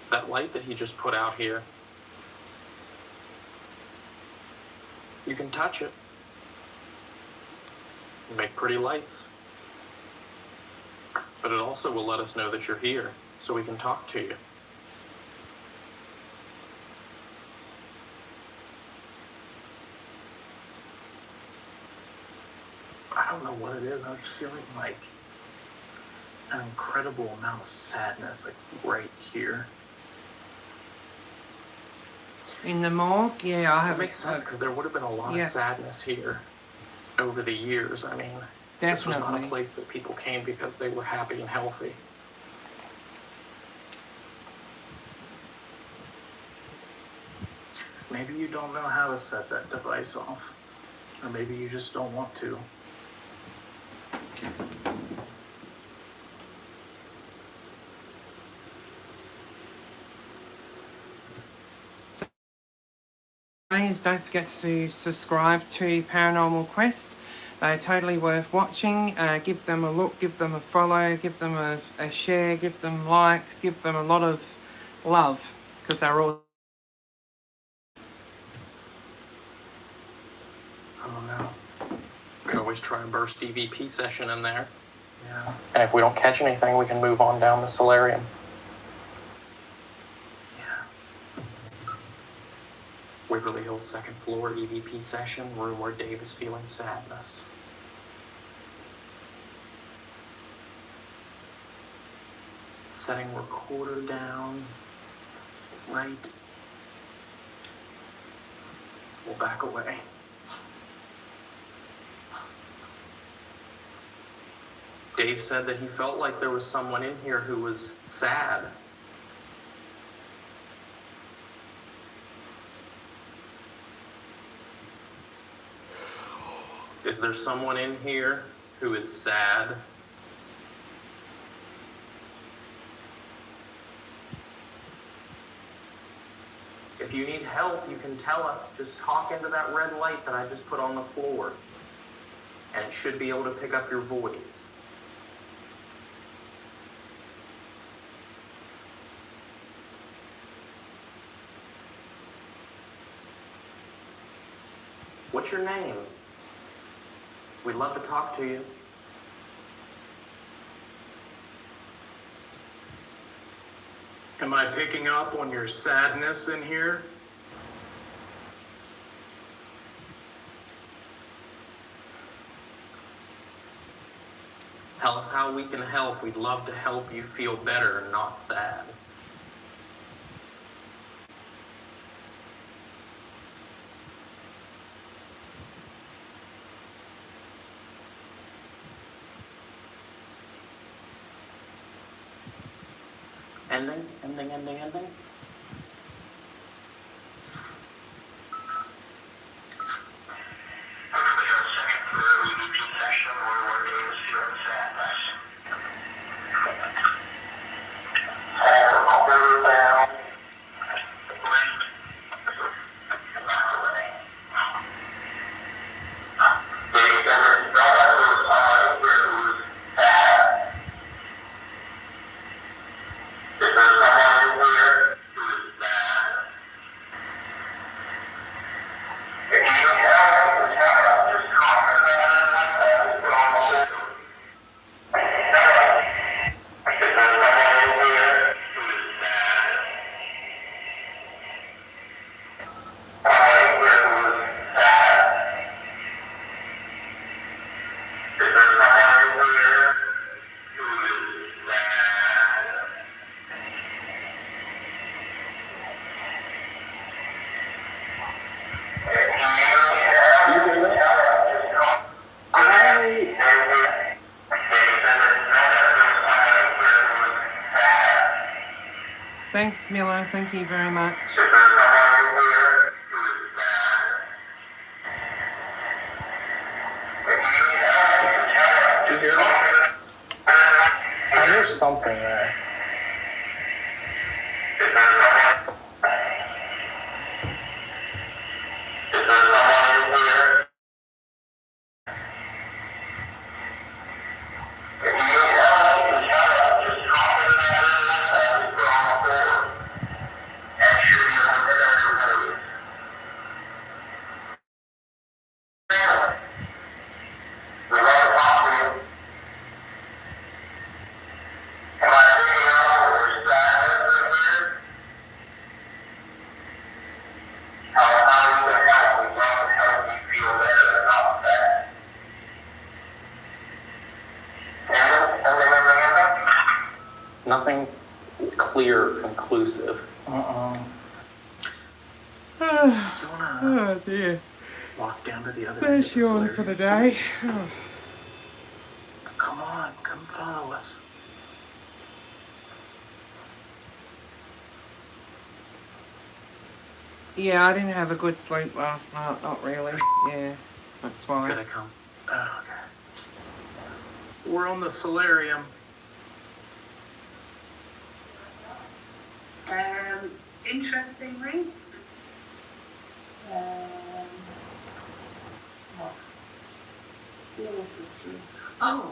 That light that he just put out here. You can touch it. You make pretty lights. But it also will let us know that you're here, so we can talk to you. I don't know what it is. I'm just feeling like an incredible amount of sadness, like right here. In the morgue? Yeah, I have. That makes sense, because there would have been a lot of sadness here over the years. I mean, this was not a Definitely. place that people came because they were happy and healthy. Maybe you don't know how to set that device off. Or maybe you just don't want to. Please don't forget to subscribe to Paranormal Quest. They're totally worth watching. Give them a look, give them a follow, give them a share, give them likes, give them a lot of love, because they're all. I don't know. We could always try a burst EVP session in there. Yeah. And if we don't catch anything, we can move on down the solarium. Yeah. Waverly Hills second floor EVP session, room where Dave is feeling sadness. Setting recorder down. Right. We'll back away. Dave said that he felt like there was someone in here who was sad. Is there someone in here who is sad? If you need help, you can tell us. Just talk into that red light that I just put on the floor. And it should be able to pick up your voice. What's your name? We'd love to talk to you. Am I picking up on your sadness in here? Tell us how we can help. We'd love to help you feel better and not sad. Ending. Thanks, Miller. Thank you very much. Did you hear that? I hear something there. Nothing clear, conclusive. You wanna Oh dear. walk down to the other end There's of the yawn for the solarium, day. please? Come on, come follow us. Yeah, I didn't have a good sleep last night. Not really. Yeah, that's why. Gotta come. Oh, okay. We're on the solarium. Interestingly, what was this room? Oh.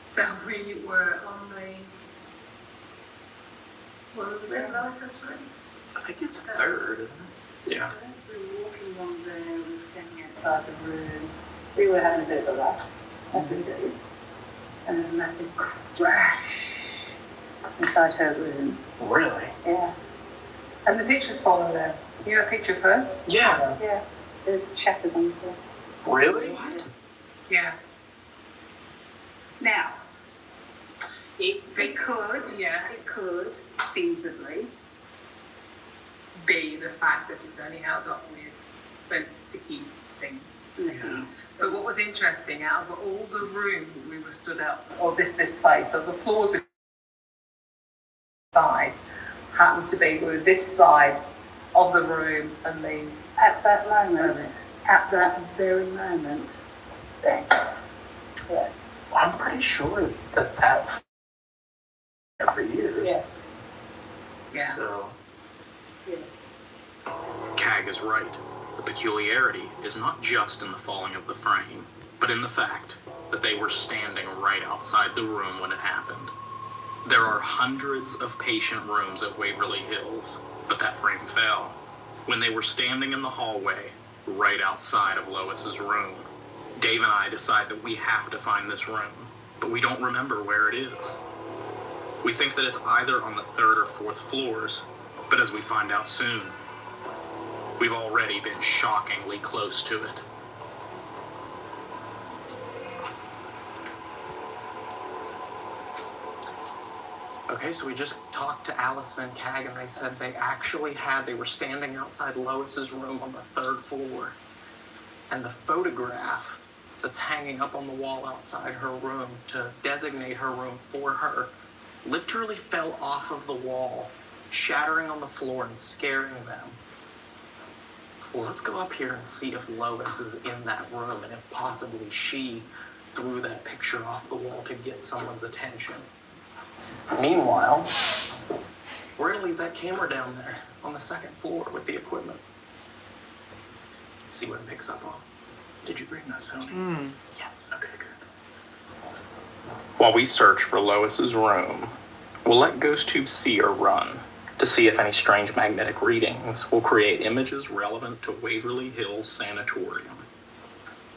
So we were on the, where's Lotus's room? I think it's third, isn't it? Yeah. We were walking along there, we were standing outside the room. We were having a bit of a laugh, as we do. And a massive crash inside her room. Really? Yeah. And the pictures follow her. You got a picture of her? Yeah. Yeah. It's shattered on the floor. Really? Yeah. Now, it could feasibly be the fact that it's only held up with those sticky things in the heat. But what was interesting, out of all the rooms we were stood up, or this place, so the floors were side happened to be were this side of the room and the At that moment, at that very moment, thing. Yeah. I'm pretty sure that for years. Yeah. Yeah. So, CAG is right. The peculiarity is not just in the falling of the frame, but in the fact that they were standing right outside the room when it happened. There are hundreds of patient rooms at Waverly Hills, but that frame fell when they were standing in the hallway right outside of Lois's room. Dave and I decide that we have to find this room, but we don't remember where it is. We think that it's either on the third or fourth floors, but as we find out soon, we've already been shockingly close to it. Okay, so we just talked to Allison and CAG, and they said they were standing outside Lois's room on the third floor. And the photograph that's hanging up on the wall outside her room to designate her room for her literally fell off of the wall, shattering on the floor and scaring them. Well, let's go up here and see if Lois is in that room, and if possibly she threw that picture off the wall to get someone's attention. Meanwhile, we're gonna leave that camera down there on the second floor with the equipment. See what it picks up on. did you bring that, Sony? Yes. Okay, good. While we search for Lois's room, we'll let GhostTube see her run to see if any strange magnetic readings will create images relevant to Waverly Hills Sanatorium.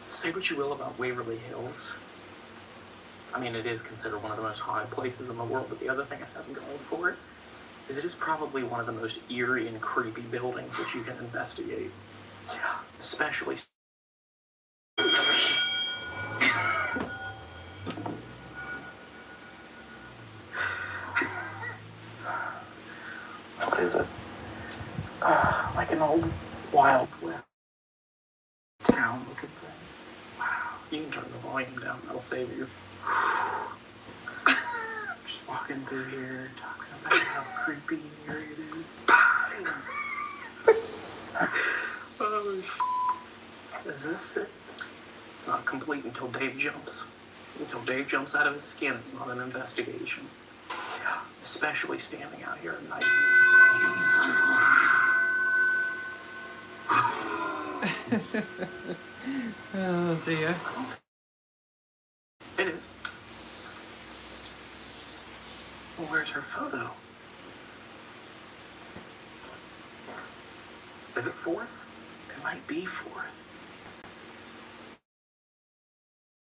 Say what you will about Waverly Hills. I mean, it is considered one of the most haunted places in the world, but the other thing it has going for it is it is probably one of the most eerie and creepy buildings that you can investigate. Yeah, especially. What is it? Like an old Wild West town looking thing. Wow. You can turn the volume down, that'll save you. Just walking through here, talking how creepy and eerie it is. Is this it? It's not complete until Dave jumps. Until Dave jumps out of his skin, it's not an investigation. Yeah, especially standing out here at night. Oh dear. It is. Well, where's her photo? Is it fourth? It might be fourth.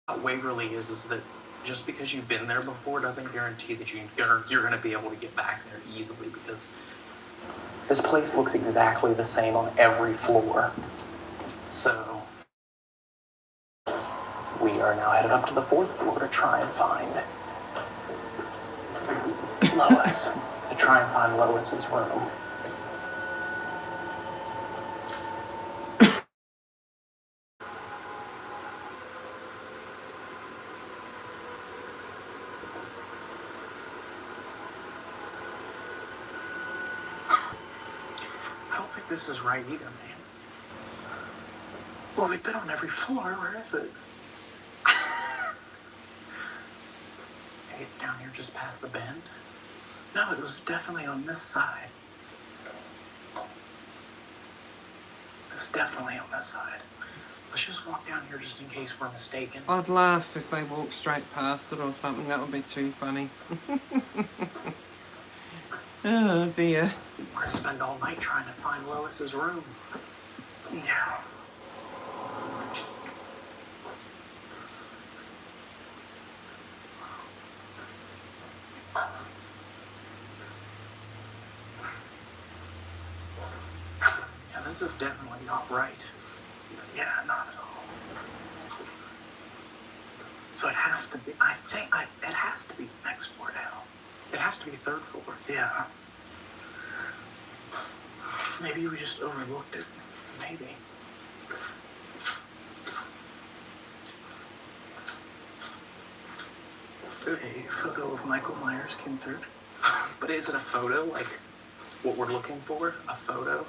What Waverly is that just because you've been there before doesn't guarantee that you're going to be able to get back there easily, because this place looks exactly the same on every floor. So we are now headed up to the fourth floor to try and find Lois. To try and find Lois's room. I don't think this is right either, man. Well, we've been on every floor. Where is it? Maybe it's down here just past the bend. No, it was definitely on this side. It was definitely on this side. Let's just walk down here just in case we're mistaken. I'd laugh if they walked straight past it or something. That would be too funny. Oh dear. We're gonna spend all night trying to find Lois's room. Yeah. Yeah, this is definitely not right. Yeah, not at all. So it has to be, it has to be next floor down. It has to be third floor. Yeah. Maybe we just overlooked it. Maybe. A photo of Michael Myers came through. But is it a photo? Like what we're looking for? A photo?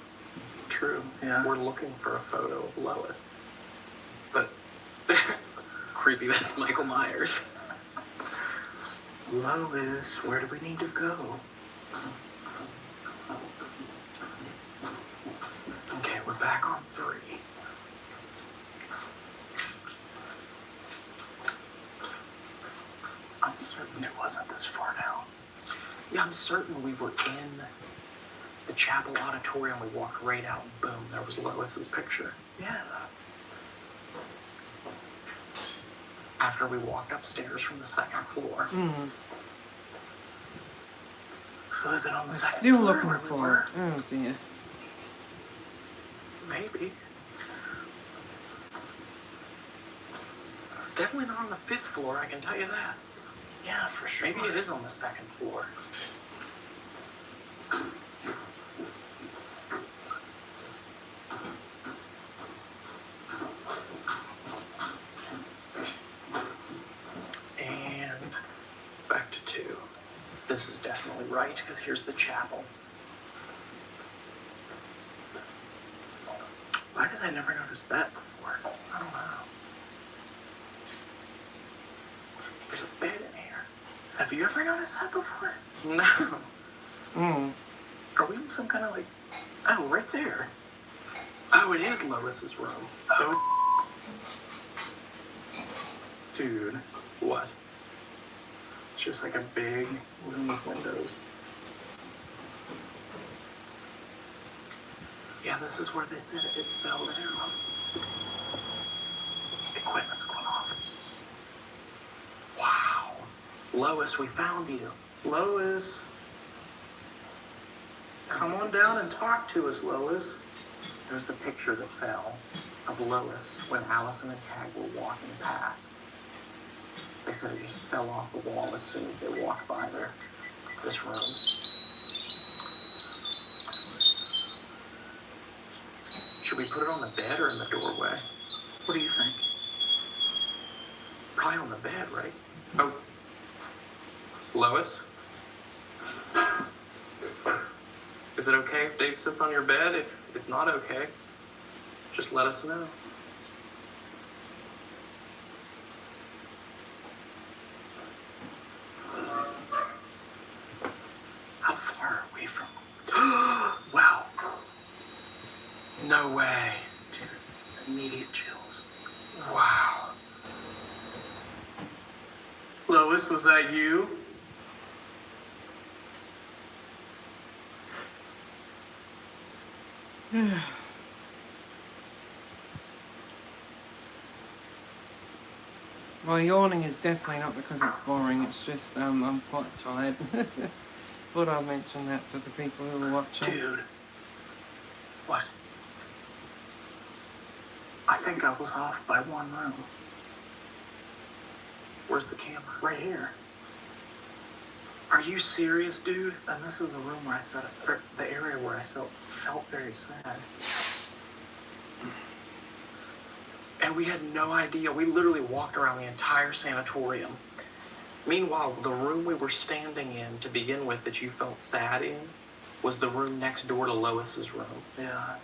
True, yeah. We're looking for a photo of Lois. But that's creepy. That's Michael Myers. Lois, where do we need to go? Okay, we're back on 3. I'm certain it wasn't this far down. Yeah, I'm certain we were in the chapel auditorium. We walked right out and boom, there was Lois's picture. Yeah. After we walked upstairs from the second floor. Mm. So is it on the I'm second still floor looking where we for were? it. Oh dear. Maybe. It's definitely not on the 5th floor, I can tell you that. Yeah, for sure. Maybe it is on the 2nd floor. And back to 2. This is definitely right, because here's the chapel. Why did I never notice that before? I don't know. There's a bed in here. Have you ever noticed that before? No. Mm. Are we in some kind of like... Oh, right there. Oh, it is Lois's room. Oh. Dude, What? it's just like a big room with windows. Yeah, this is where they said it fell down. Equipment's going off. Wow. Lois, we found you. Lois. Come on down and talk to us, Lois. There's the picture that fell of Lois when Allison and Tag were walking past. They said it just fell off the wall as soon as they walked by this room. Should we put it on the bed or in the doorway? What do you think? Probably on the bed, right? Oh. Lois? Is it okay if Dave sits on your bed? If it's not okay, just let us know. How far are we from... Wow. No way. Dude, immediate chills. Wow. Lois, is that you? My yawning is definitely not because it's boring, it's just I'm quite tired. Thought I'd mention that to the people who are watching. Dude. What? I think I was off by one room. Where's the camera? Right here. Are you serious, dude? And this is the room where I said, or the area where I felt very sad. And we had no idea. We literally walked around the entire sanatorium. Meanwhile, the room we were standing in to begin with that you felt sad in was the room next door to Lois's room. Yeah.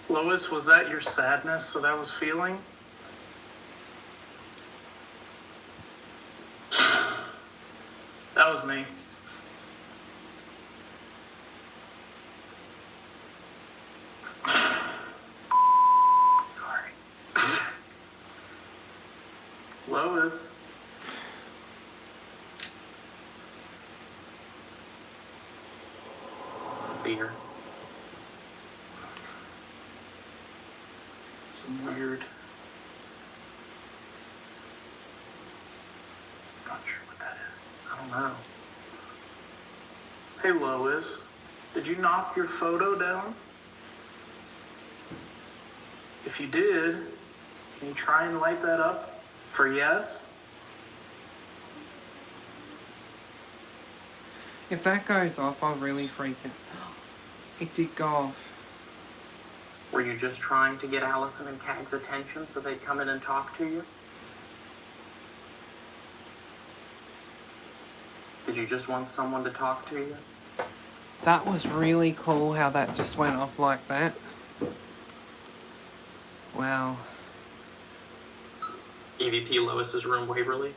Lois, was that your sadness that I was feeling? That was me. Sorry. Lois. See her. Some weird... Not sure what that is. I don't know. Hey, Lois. Did you knock your photo down? If you did, can you try and light that up for yes? If that goes off, I'll really freak out. It did go off. Were you just trying to get Allison and Cag's attention so they'd come in and talk to you? Did you just want someone to talk to you? That was really cool how that just went off like that. Wow. EVP Lois's room, Waverly.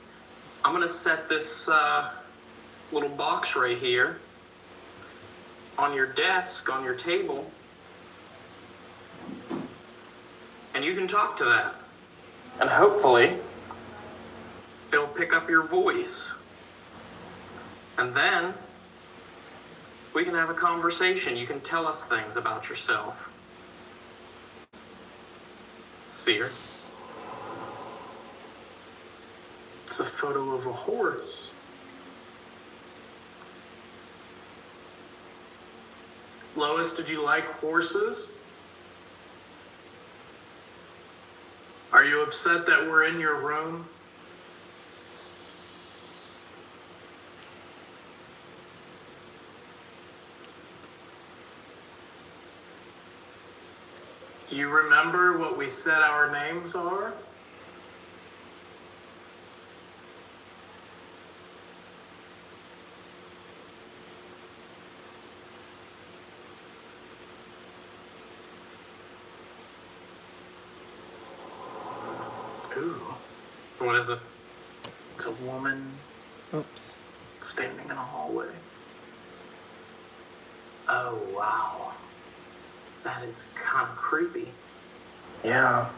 I'm gonna set this little box right here on your desk, on your table, and you can talk to that. And hopefully, it'll pick up your voice. And then, we can have a conversation. You can tell us things about yourself. See her? It's a photo of a horse. Lois, did you like horses? Are you upset that we're in your room? Do you remember what we said our names are? Ooh. What is it? It's a woman Oops. standing in a hallway. Oh, wow. That is kind of creepy. Yeah.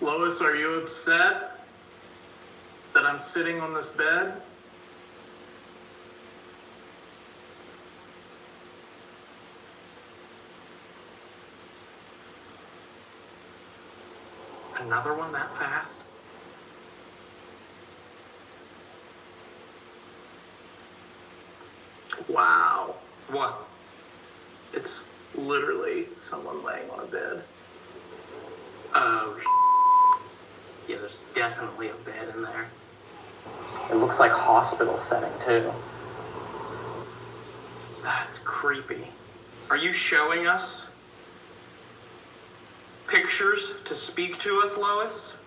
Lois, are you upset that I'm sitting on this bed? Another one that fast? Wow. What? It's literally someone laying on a bed. Oh, yeah, there's definitely a bed in there. It looks like hospital setting, too. That's creepy. Are you showing us pictures to speak to us, Lois?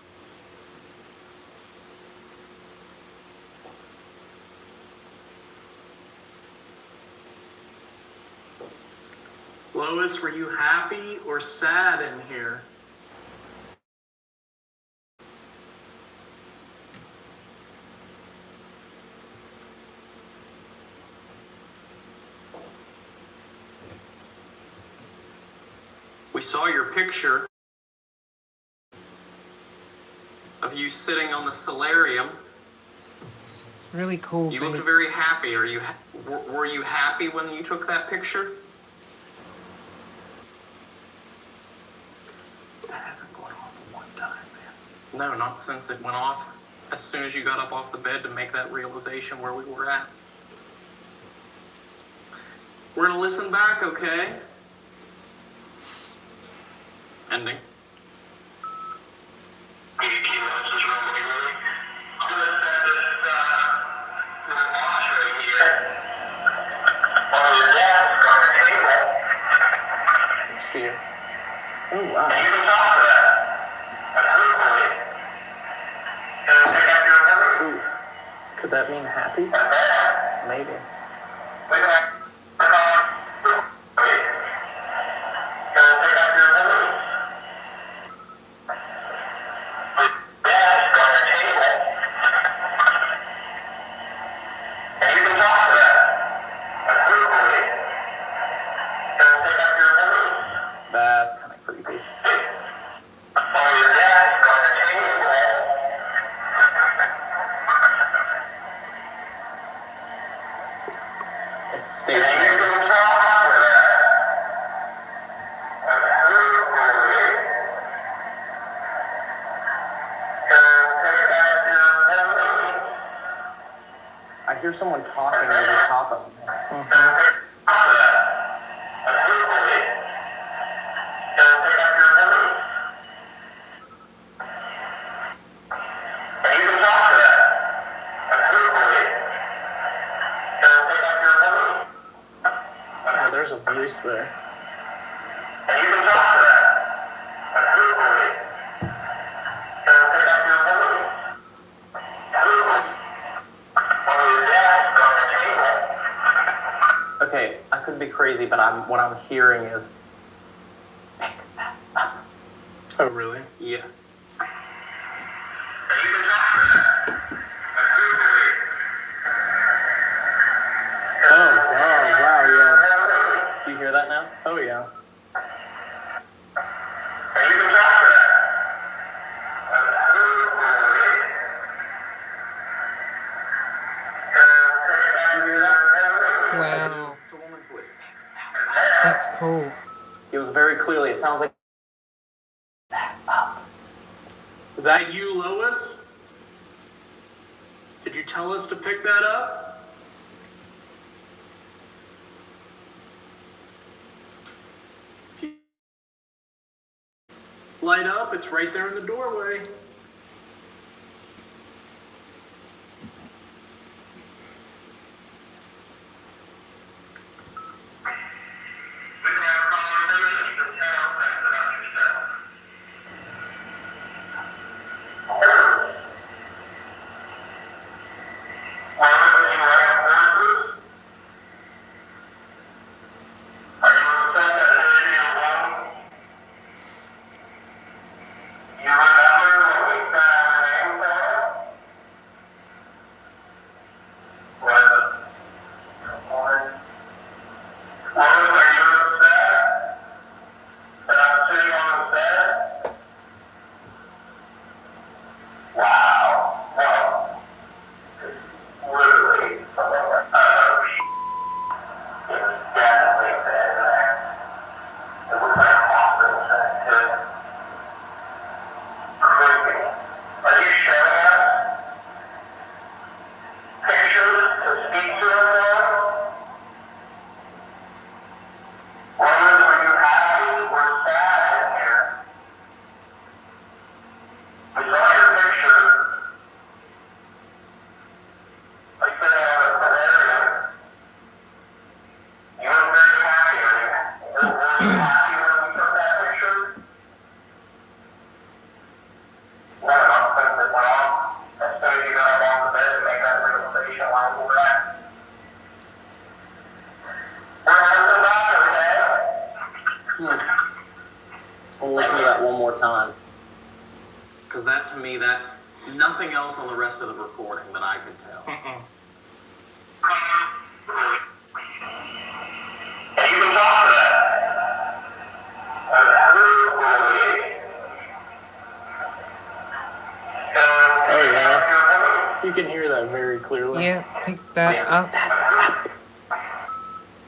Lois, were you happy or sad in here? We saw your picture of you sitting on the solarium. It's really cool. You looked Beats. very happy. Were you happy when you took that picture? That hasn't gone on for one time, man. No, not since it went off as soon as you got up off the bed to make that realization where we were at. We're gonna listen back, okay? Ending. See her. Oh, wow. Ooh. Could that mean happy? Maybe. That's kind of creepy. It's stationary. I hear someone talking over top of me. Oh, there's a voice there. Okay, I could be crazy, but what I'm hearing is pick that up. Oh, really? Yeah. Oh, wow, yeah. Do you hear that now? Oh, yeah. Do you hear that? Wow, It's a woman's voice. that's cool. It was very clearly, it sounds like that up. Is that you, Lois? Did you tell us to pick that up? Light up, it's right there in the doorway. We'll listen to that one more time. Because that, to me, that nothing else on the rest of the recording that I could tell. Oh yeah. You can hear that very clearly. Yeah, pick that up.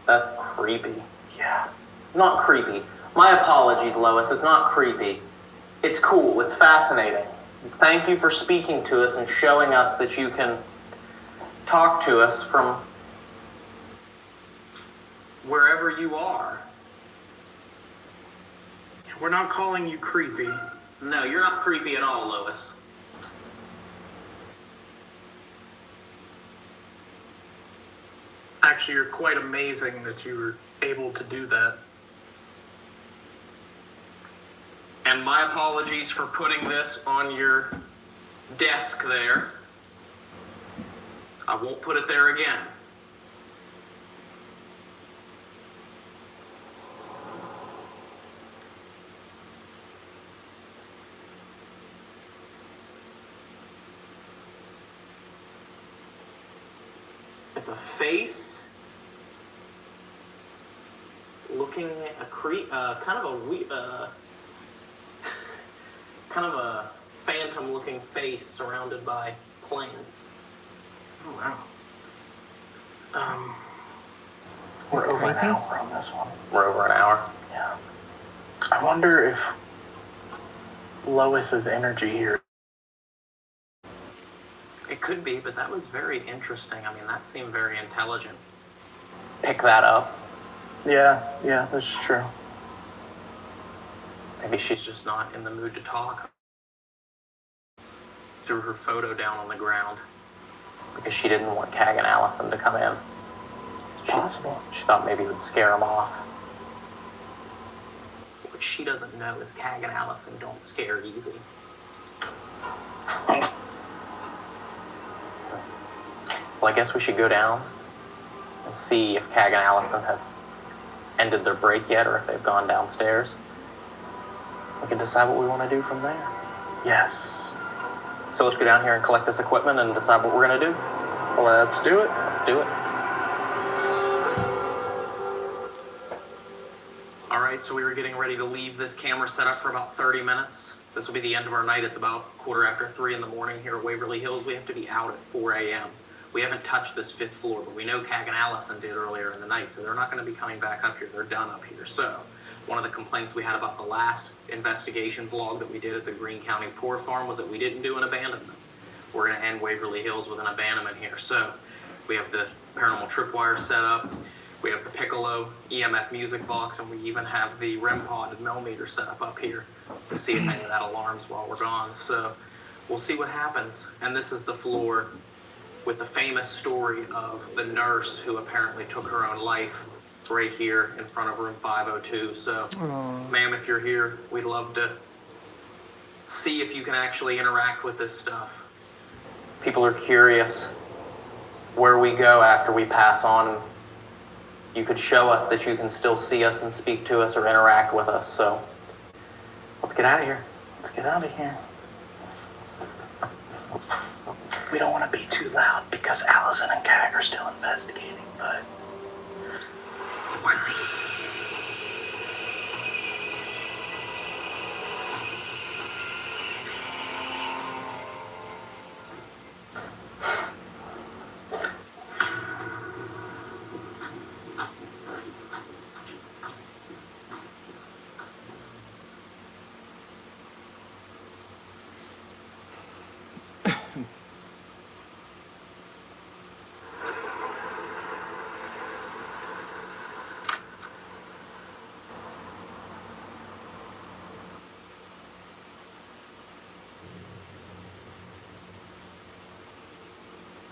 That's creepy. Yeah. Not creepy. My apologies, Lois. It's not creepy. It's cool. It's fascinating. Thank you for speaking to us and showing us that you can talk to us from wherever you are. We're not calling you creepy. No, you're not creepy at all, Lois. Actually, you're quite amazing that you were able to do that. And my apologies for putting this on your desk there. I won't put it there again. It's a face looking kind of a phantom-looking face surrounded by plants. Oh wow. We're over an hour on this one. We're over an hour. Yeah. I wonder if Lois's energy here. It could be, but that was very interesting. I mean, that seemed very intelligent. Pick that up. Yeah, that's true. Maybe she's just not in the mood to talk. Threw her photo down on the ground because she didn't want Cag and Allison to come in. Possible. She thought maybe it would scare them off. What she doesn't know is Cag and Allison don't scare easy. Well, I guess we should go down and see if Cag and Allison have ended their break yet or if they've gone downstairs. We can decide what we want to do from there. Yes. So let's go down here and collect this equipment and decide what we're going to do. Let's do it. Let's do it. All right, so we were getting ready to leave this camera set up for about 30 minutes. This will be the end of our night. It's about 3:15 in the morning here at Waverly Hills. We have to be out at 4 a.m. We haven't touched this 5th floor, but we know Cag and Allison did earlier in the night, so they're not going to be coming back up here. They're done up here. So one of the complaints we had about the last investigation vlog that we did at the Greene County Poor Farm was that we didn't do an abandonment. We're going to end Waverly Hills with an abandonment here. So we have the paranormal tripwire set up. We have the Piccolo EMF music box, and we even have the REM pod and millimeter set up here to see if any of that alarms while we're gone. So we'll see what happens. And this is the floor with the famous story of the nurse who apparently took her own life right here in front of room 502. So, ma'am, if you're here, we'd love to see if you can actually interact with this stuff. People are curious where we go after we pass on. You could show us that you can still see us and speak to us or interact with us. So let's get out of here. Let's get out of here. We don't want to be too loud because Allison and Cag are still investigating, but we're leaving.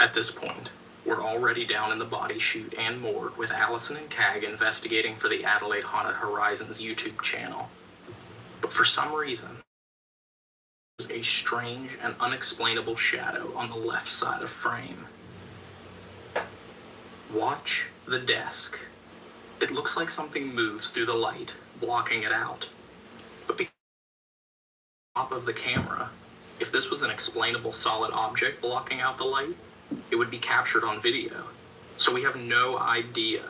At this point, we're already down in the body chute and morgue with Allison and Cag investigating for the Adelaide Haunted Horizons YouTube channel. But for some reason, there's a strange and unexplainable shadow on the left side of frame. Watch the desk. It looks like something moves through the light, blocking it out. But the top of the camera, if this was an explainable solid object blocking out the light, it would be captured on video. So we have no idea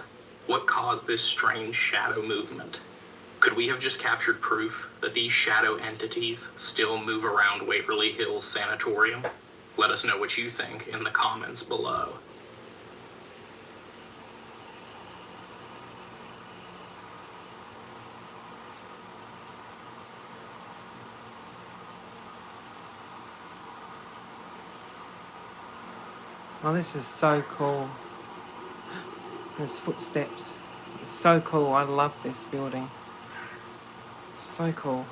what caused this strange shadow movement. Could we have just captured proof that these shadow entities still move around Waverly Hills Sanatorium? Let us know what you think in the comments below. Oh, this is so cool. There's footsteps. It's so cool. I love this building. So cool.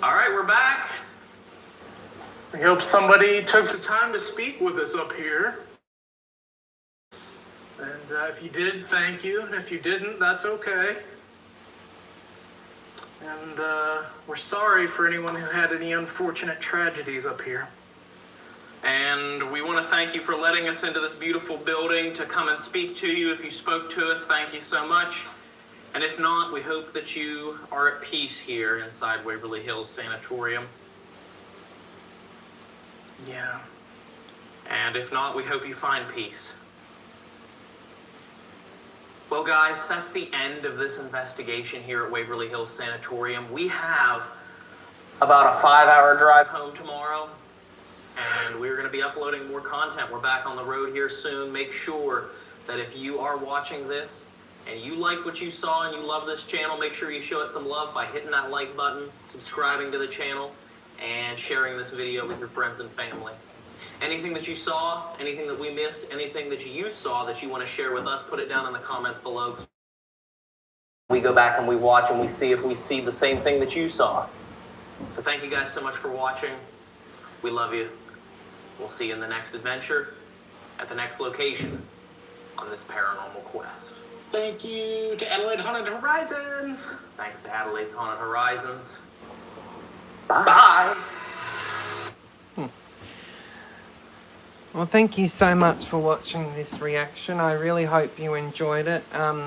All right, we're back. We hope somebody took the time to speak with us up here. And if you did, thank you. And if you didn't, that's okay. And we're sorry for anyone who had any unfortunate tragedies up here. And we want to thank you for letting us into this beautiful building to come and speak to you. If you spoke to us, thank you so much. And if not, we hope that you are at peace here inside Waverly Hills Sanatorium. Yeah. And if not, we hope you find peace. Well, guys, that's the end of this investigation here at Waverly Hills Sanatorium. We have about a 5-hour drive home tomorrow, and we're going to be uploading more content. We're back on the road here soon. Make sure that if you are watching this and you like what you saw and you love this channel, make sure you show it some love by hitting that like button, subscribing to the channel, and sharing this video with your friends and family. Anything that you saw, anything that we missed, anything that you saw that you want to share with us, put it down in the comments below. We go back and we watch and we see if we see the same thing that you saw. So thank you guys so much for watching. We love you. We'll see you in the next adventure at the next location on this paranormal quest. Thank you to Adelaide Haunted Horizons. Thanks to Adelaide's Haunted Horizons. Bye. Well, thank you so much for watching this reaction. I really hope you enjoyed it. I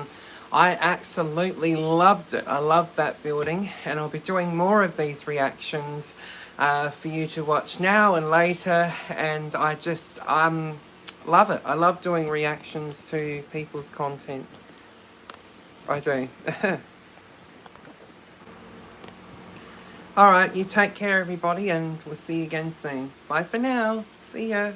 absolutely loved it. I loved that building, and I'll be doing more of these reactions for you to watch now and later, and I just love it. I love doing reactions to people's content. I do. Alright, you take care everybody, and we'll see you again soon. Bye for now. See ya.